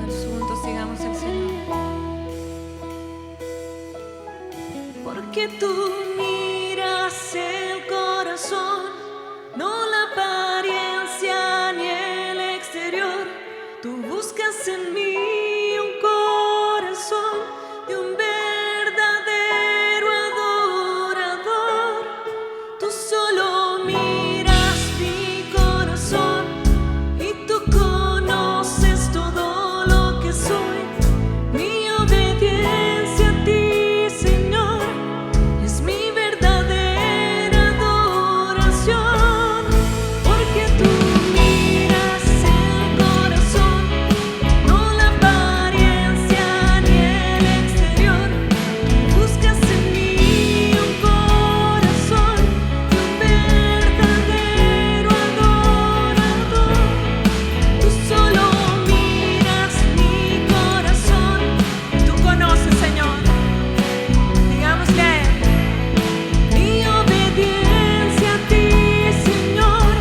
Todos juntos sigamos al Señor. Porque tú miras el corazón, no la apariencia ni el exterior. Tú buscas en mí un corazón de un verdadero adorador. Tú solo miras mi corazón y tú conoces todo lo que soy. Mi obediencia a ti, Señor, es mi verdadera adoración. Porque tú miras el corazón, no la apariencia ni el exterior. Buscas en mí un corazón de un verdadero adorador. Tú solo miras mi corazón, tú conoces, Señor. Digamos que mi obediencia a ti, Señor,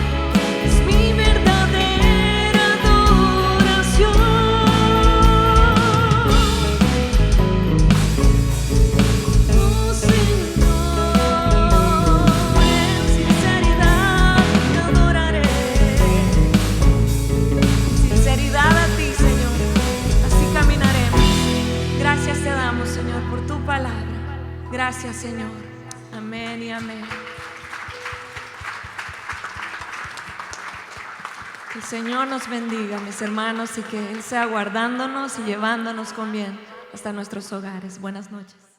es mi verdadera adoración. Oh Señor, en sinceridad te adoraré. Sinceridad a ti, Señor, así caminaremos. Gracias te damos, Señor, por tu palabra. Gracias, Señor. Amén y amén. Que el Señor nos bendiga, mis hermanos, y que Él sea guardándonos y llevándonos con bien hasta nuestros hogares. Buenas noches.